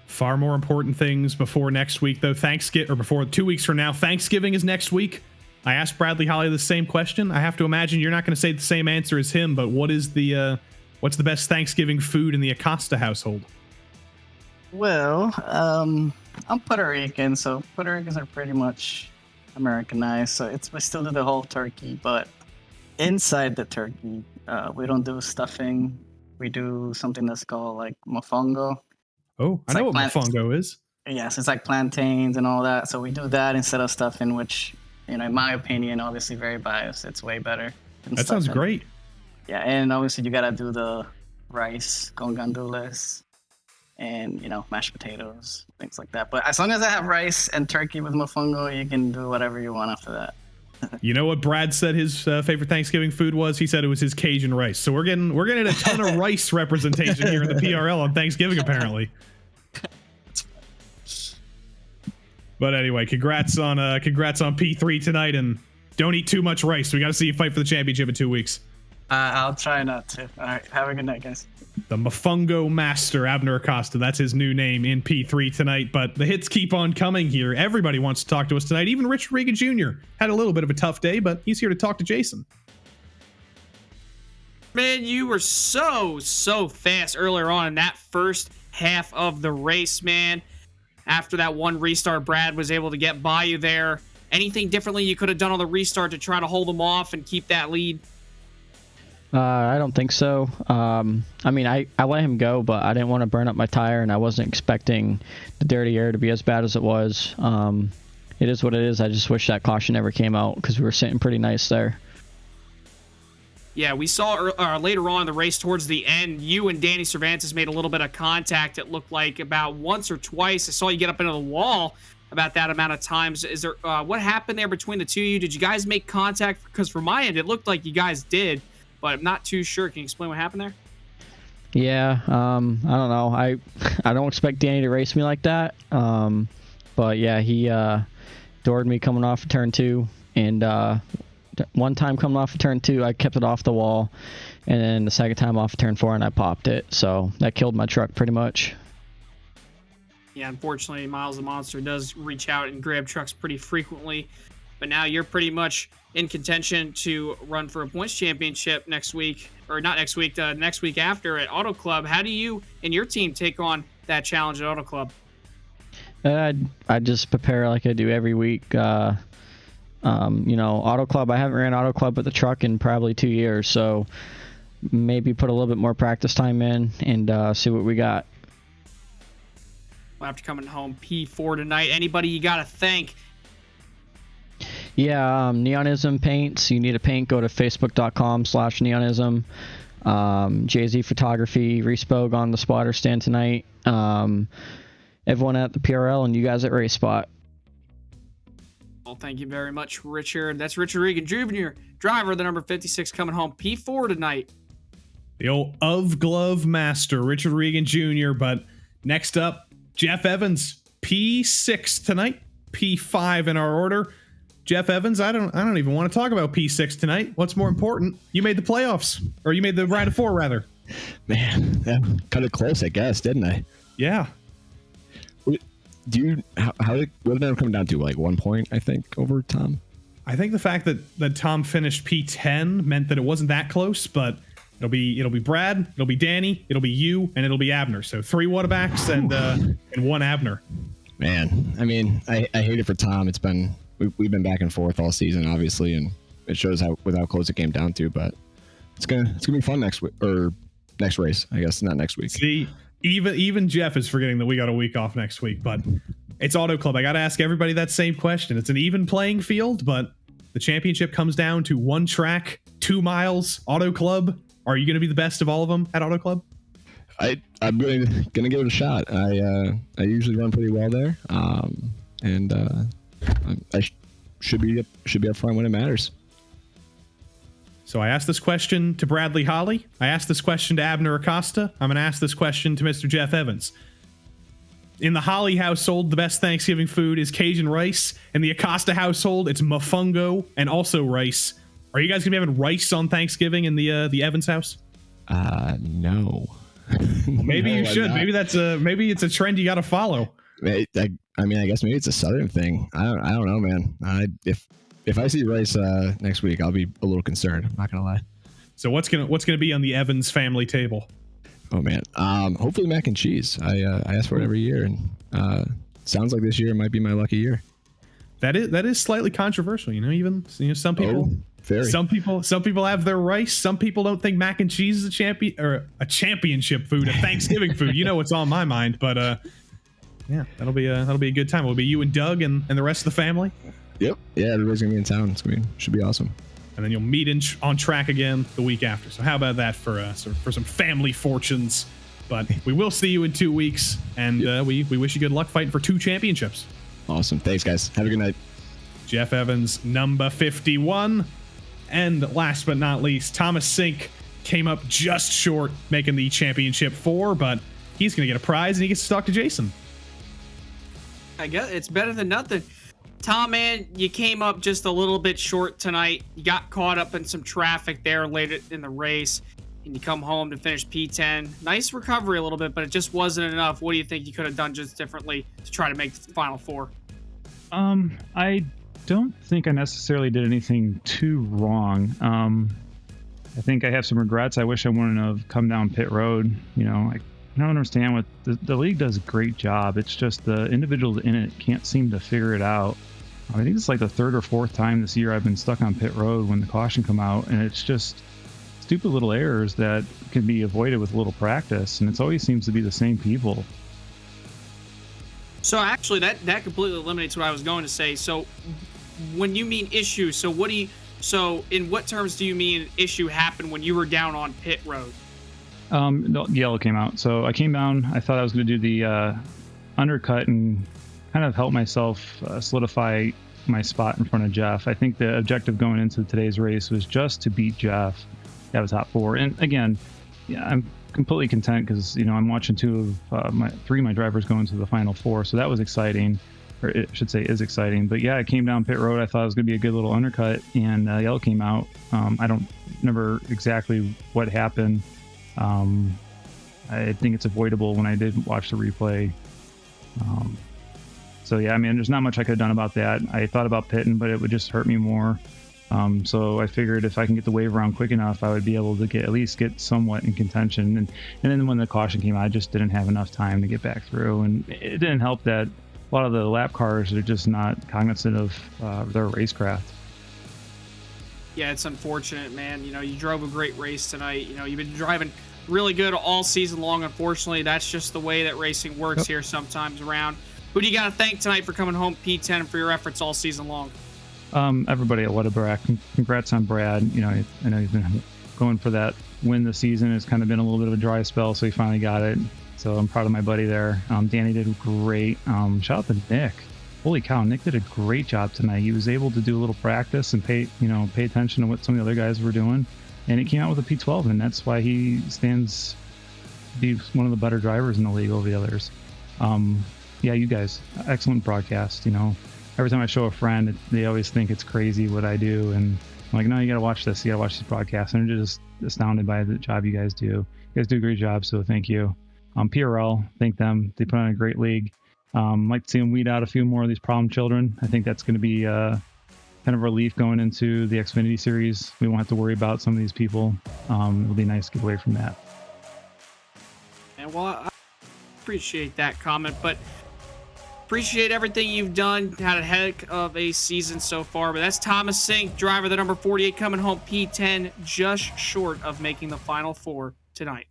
Far more important things before next week, though. Before 2 weeks from now. Thanksgiving is next week. I asked Bradley Holly the same question. I have to imagine you're not going to say the same answer as him, but what's the best Thanksgiving food in the Acosta household? Well, I'm Puerto Rican, so Puerto Ricans are pretty much Americanized. So we still do the whole turkey, but inside the turkey, we don't do stuffing. We do something that's called like mofongo. Oh, I know what mofongo is. Yes, it's like plantains and all that. So we do that instead of stuffing, which, in my opinion, obviously very biased. It's way better. That sounds great. Yeah, and obviously you gotta do the rice con gandules and, mashed potatoes, things like that. But as long as I have rice and turkey with mofongo, you can do whatever you want after that. You know what Brad said his favorite Thanksgiving food was? He said it was his Cajun rice. So we're getting a ton of rice representation here in the PRL on Thanksgiving, apparently. But anyway, congrats on P3 tonight, and don't eat too much rice. We got to see you fight for the championship in 2 weeks. I'll try not to. All right, have a good night, guys. The Mofongo Master, Abner Acosta. That's his new name in P3 tonight, but the hits keep on coming here. Everybody wants to talk to us tonight. Even Richard Regan Jr. had a little bit of a tough day, but he's here to talk to Jason. Man, you were so fast earlier on in that first half of the race, man. After that one restart, Brad was able to get by you there. Anything differently you could have done on the restart to try to hold them off and keep that lead? I don't think so. I let him go, but I didn't want to burn up my tire, and I wasn't expecting the dirty air to be as bad as it was. It is what it is. I just wish that caution never came out because we were sitting pretty nice there. Yeah, we saw later on in the race towards the end, you and Danny Cervantes made a little bit of contact. It looked like about once or twice. I saw you get up into the wall about that amount of times. Is there what happened there between the two of you? Did you guys make contact? Because from my end, it looked like you guys did, but I'm not too sure. Can you explain what happened there? Yeah, I don't know. I don't expect Danny to race me like that. But yeah, he doored me coming off of turn 2, and one time coming off of turn 2, I kept it off the wall, and then the second time off of turn 4, and I popped it. So that killed my truck pretty much. Yeah, unfortunately, Miles the Monster does reach out and grab trucks pretty frequently. But now you're pretty much in contention to run for a points championship next week, or not next week, next week after at Auto Club. How do you and your team take on that challenge at Auto Club? I just prepare like I do every week. Auto Club, I haven't ran Auto Club with the truck in probably 2 years, so maybe put a little bit more practice time in and see what we got. Well, after coming home P4 tonight, anybody you got to thank? Yeah, Neonism Paints. You need a paint, go to facebook.com/neonism. JZ Photography, Respoke on the spotter stand tonight. Everyone at the PRL and you guys at RaceSpot. Well, thank you very much, Richard. That's Richard Regan Jr., driver of the number 56, coming home P4 tonight. The old of glove master, Richard Regan Jr. But next up, Jeff Evans, P6 tonight, P5 in our order. Jeff Evans, I don't even want to talk about P6 tonight. What's more important? You made the playoffs, or you made the round of 4 rather. Man, that kind of close, I guess, didn't I? Yeah. What did that come down to? Like 1 point, I think, over Tom? I think the fact that Tom finished P10 meant that it wasn't that close, but it'll be Brad, it'll be Danny, it'll be you, and it'll be Abner. So 3 Watabacks and 1 Abner. Man, I mean, I hate it for Tom. We've been back and forth all season, obviously, and it shows how close it came down to. But it's gonna be fun next week, or next race, I guess, not next week. See, even Jeff is forgetting that we got a week off next week, but it's Auto Club. I got to ask everybody that same question. It's an even playing field, but the championship comes down to 1 track, 2 miles. Auto Club. Are you going to be the best of all of them at Auto Club? I'm gonna give it a shot. I usually run pretty well there, and should be up front when it matters. So I asked this question to Bradley Holly. I asked this question to Abner Acosta. I'm going to ask this question to Mr. Jeff Evans. In the Holly household, the best Thanksgiving food is Cajun rice. In the Acosta household, it's mofongo and also rice. Are you guys going to be having rice on Thanksgiving in the Evans house? No. Maybe No, you should. Maybe it's a trend you got to follow. I guess maybe it's a Southern thing. I don't know, man. If I see rice next week, I'll be a little concerned. I'm not gonna lie. So what's gonna be on the Evans family table? Oh man, hopefully mac and cheese. I ask for it every year, and sounds like this year might be my lucky year. That is slightly controversial. Some people. Very. Some people have their rice. Some people don't think mac and cheese is a championship food, a Thanksgiving food. You know what's on my mind, but yeah, that'll be a good time. It'll be you and Doug and the rest of the family. Yep. Yeah, everybody's gonna be in town. Should be awesome. And then you'll meet on track again the week after. So how about that for some family fortunes? But we will see you in 2 weeks, and we wish you good luck fighting for 2 championships. Awesome. Thanks, guys. Have a good night. Jeff Evans, number 51. And last but not least, Thomas Sink came up just short, making the championship 4, but he's going to get a prize, and he gets to talk to Jason. I guess it's better than nothing. Tom, man, you came up just a little bit short tonight. You got caught up in some traffic there later in the race, and you come home to finish P10. Nice recovery a little bit, but it just wasn't enough. What do you think you could have done just differently to try to make the Final Four? I don't think I necessarily did anything too wrong. I think I have some regrets. I wish I wouldn't have come down pit road. I don't understand what the league does a great job. It's just the individuals in it can't seem to figure it out. I think it's like the 3rd or 4th time this year I've been stuck on pit road when the caution come out, and it's just stupid little errors that can be avoided with a little practice, and it always seems to be the same people. So actually that completely eliminates what I was going to say. So when you mean issue, so in what terms do you mean issue happened when you were down on pit road? The yellow came out. So I came down, I thought I was going to do the undercut and kind of help myself solidify my spot in front of Jeff. I think the objective going into today's race was just to beat Jeff, have a top 4. And again, yeah, I'm completely content because I'm watching 3 of my drivers go into the Final 4, so that was exciting, or it should say is exciting. But yeah, I came down pit road. I thought it was going to be a good little undercut, and yellow came out. I don't remember exactly what happened. I think it's avoidable when I did watch the replay. So yeah, there's not much I could have done about that. I thought about pitting, but it would just hurt me more. So I figured if I can get the wave around quick enough, I would be able to at least get somewhat in contention. And then when the caution came out, I just didn't have enough time to get back through. And it didn't help that a lot of the lap cars are just not cognizant of their racecraft. Yeah, it's unfortunate, man. You drove a great race tonight. You've been driving really good all season long. Unfortunately, that's just the way that racing works here sometimes around. Who do you got to thank tonight for coming home P10 for your efforts all season long? Everybody at Whataburger. Congrats on Brad. I know he's been going for that win this season. It's kind of been a little bit of a dry spell, so he finally got it. So I'm proud of my buddy there. Danny did great. Shout out to Nick. Holy cow, Nick did a great job tonight. He was able to do a little practice and pay attention to what some of the other guys were doing, and he came out with a P12, and that's why he stands to be one of the better drivers in the league over the others. Yeah, you guys, excellent broadcast. Every time I show a friend, they always think it's crazy what I do, and I'm like, no, you gotta watch this. You gotta watch these broadcasts, and I'm just astounded by the job you guys do. You guys do a great job, so thank you. PRL, thank them. They put on a great league. Like to see them weed out a few more of these problem children. I think that's going to be kind of relief going into the Xfinity series. We won't have to worry about some of these people. It'll be nice to get away from that. And well, I appreciate that comment, but appreciate everything you've done. Had a heck of a season so far, but that's Thomas Sink, driver the number 48, coming home P10, just short of making the Final 4 tonight.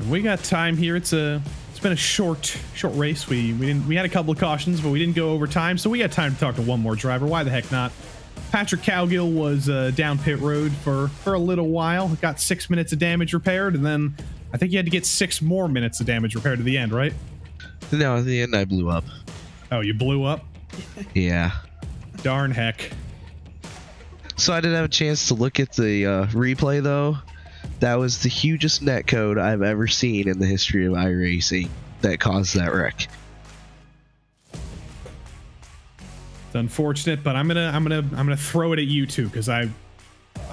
We got time here. It's been a short race. We had a couple of cautions, but we didn't go over time, so we got time to talk to one more driver. Why the heck not? Patrick Cowgill was down pit road for a little while. Got 6 minutes of damage repaired, and then I think you had to get 6 more minutes of damage repair to the end, right? No, in the end, I blew up. Oh, you blew up? Yeah. Darn heck. So I didn't have a chance to look at the replay, though. That was the hugest netcode I've ever seen in the history of iRacing that caused that wreck. It's unfortunate, but I'm gonna throw it at you two because I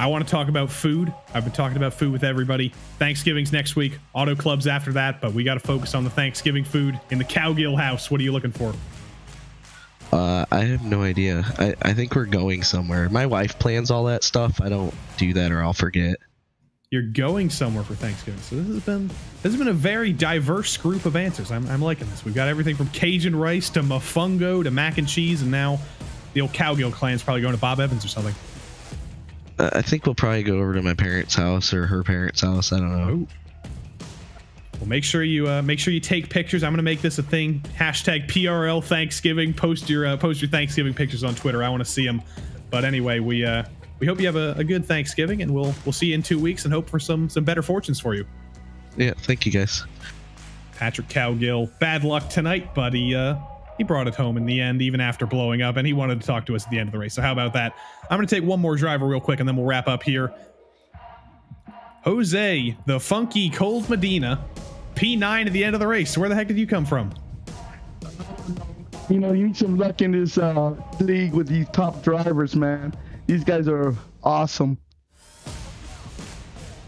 want to talk about food. I've been talking about food with everybody. Thanksgiving's next week. Auto club's after that, but we got to focus on the Thanksgiving food in the Cowgill house. What are you looking for? I have no idea. I think we're going somewhere. My wife plans all that stuff. I don't do that or I'll forget. You're going somewhere for Thanksgiving. So this has been a very diverse group of answers. I'm liking this. We've got everything from Cajun rice to mofongo to mac and cheese, and now the old Cowgill clan's probably going to Bob Evans or something. I think we'll probably go over to my parents' house or her parents' house. I don't know. Oh. Well, make sure you take pictures. I'm gonna make this a thing. Hashtag PRL Thanksgiving. Post your Thanksgiving pictures on Twitter. I want to see them. But anyway, we hope you have a good Thanksgiving, and we'll see you in 2 weeks and hope for some better fortunes for you. Yeah, thank you guys. Patrick Cowgill, bad luck tonight, but he brought it home in the end, even after blowing up, and he wanted to talk to us at the end of the race. So how about that? I'm gonna take one more driver real quick, and then we'll wrap up here. Jose, the funky Cold Medina, P9 at the end of the race. Where the heck did you come from? You know, you need some luck in this league with these top drivers, man. These guys are awesome.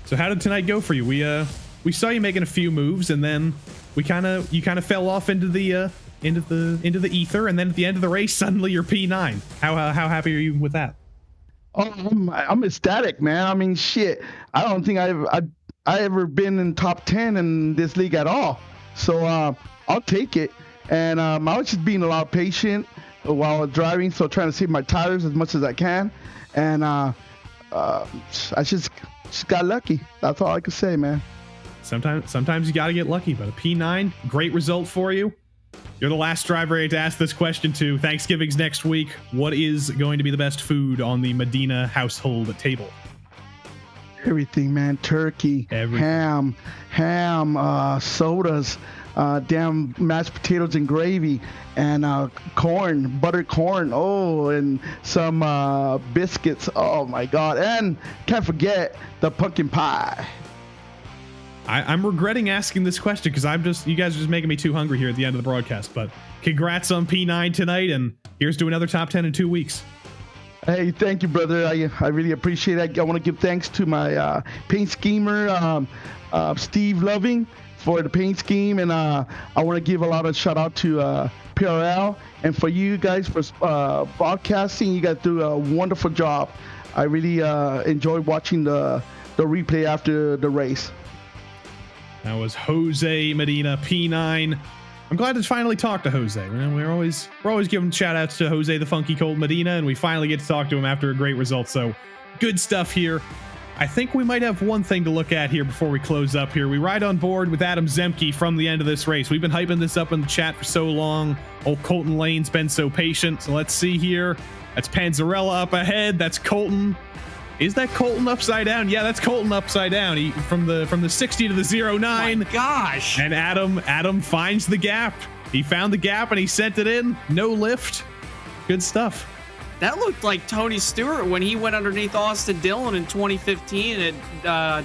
So how did tonight go for you? We saw you making a few moves, and then you kind of fell off into the ether, and then at the end of the race, suddenly you're P9. How happy are you with that? Oh, I'm ecstatic, man. I mean, shit. I don't think I ever been in top 10 in this league at all. So I'll take it. And I was just being a lot patient while I was driving, so trying to save my tires as much as I can. And I just got lucky. That's all I can say, man. Sometimes you got to get lucky, but a P9, great result for you. You're the last driver I had to ask this question to. Thanksgiving's next week. What is going to be the best food on the Medina household table? Everything, man. Turkey, ham, sodas, damn mashed potatoes and gravy, and corn, buttered corn. Oh, and some biscuits. Oh my God! And can't forget the pumpkin pie. I'm regretting asking this question because you guys are just making me too hungry here at the end of the broadcast. But congrats on P9 tonight, and here's to another top 10 in 2 weeks. Hey, thank you, brother. I really appreciate it. I want to give thanks to my paint schemer, Steve Loving, for the paint scheme, and I want to give a lot of shout out to PRL, and for you guys for broadcasting. You guys do a wonderful job. I really enjoyed watching the replay after the race. That was Jose Medina, P9. I'm glad to finally talk to Jose. We're always giving shout outs to Jose the Funky Cold Medina, and we finally get to talk to him after a great result. So good stuff here. I think we might have one thing to look at here before we close up here. We ride on board with Adam Zemke from the end of this race. We've been hyping this up in the chat for so long. Old Colton Lane's been so patient. So let's see here. That's Panzarella up ahead. That's Colton. Is that Colton upside down? Yeah, that's Colton upside down. He from the 60 to the 09. My gosh. And Adam finds the gap. He found the gap and he sent it in. No lift. Good stuff. That looked like Tony Stewart when he went underneath Austin Dillon in 2015 at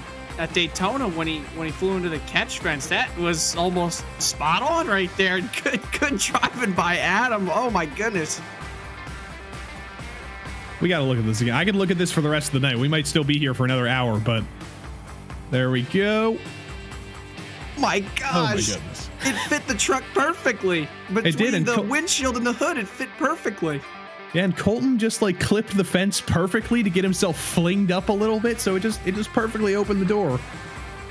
Daytona when he flew into the catch fence. That was almost spot on right there. Good driving by Adam. Oh my goodness. We got to look at this again. I could look at this for the rest of the night. We might still be here for another hour, but there we go. My gosh. Oh my goodness. It fit the truck perfectly. Between the windshield and the hood, it fit perfectly. Yeah, and Colton just like clipped the fence perfectly to get himself flinged up a little bit, so it just perfectly opened the door.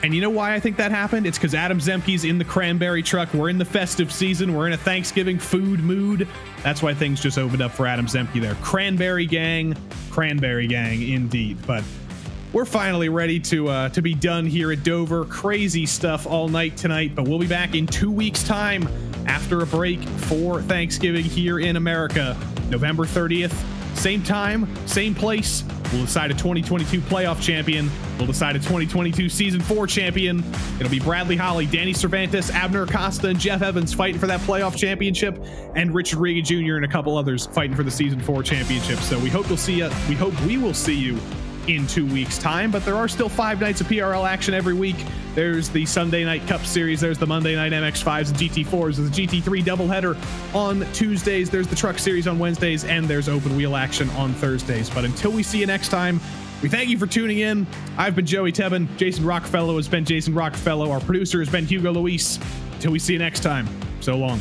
And you know why I think that happened? It's because Adam Zemke's in the cranberry truck. We're in the festive season. We're in a Thanksgiving food mood. That's why things just opened up for Adam Zemke there. Cranberry gang indeed. But we're finally ready to be done here at Dover. Crazy stuff all night tonight, but we'll be back in 2 weeks' time after a break for Thanksgiving here in America. November 30th, same time, same place, We'll decide a 2022 playoff champion. We'll decide a 2022 season 4 champion. It'll be Bradley Holly, Danny Cervantes, Abner Acosta, and Jeff Evans fighting for that playoff championship, and Richard Riga Jr. and a couple others fighting for the season 4 championship. So we hope we will see you in 2 weeks' time, but there are still 5 nights of PRL action every week. There's the Sunday Night Cup Series, there's the Monday Night MX5s and GT4s, there's the GT3 doubleheader on Tuesdays, there's the Truck Series on Wednesdays, and there's open wheel action on Thursdays. But until we see you next time, we thank you for tuning in. I've been Joey Tebbin. Jason Rockefeller has been Jason Rockefeller. Our producer has been Hugo Luis. Until we see you next time, so long.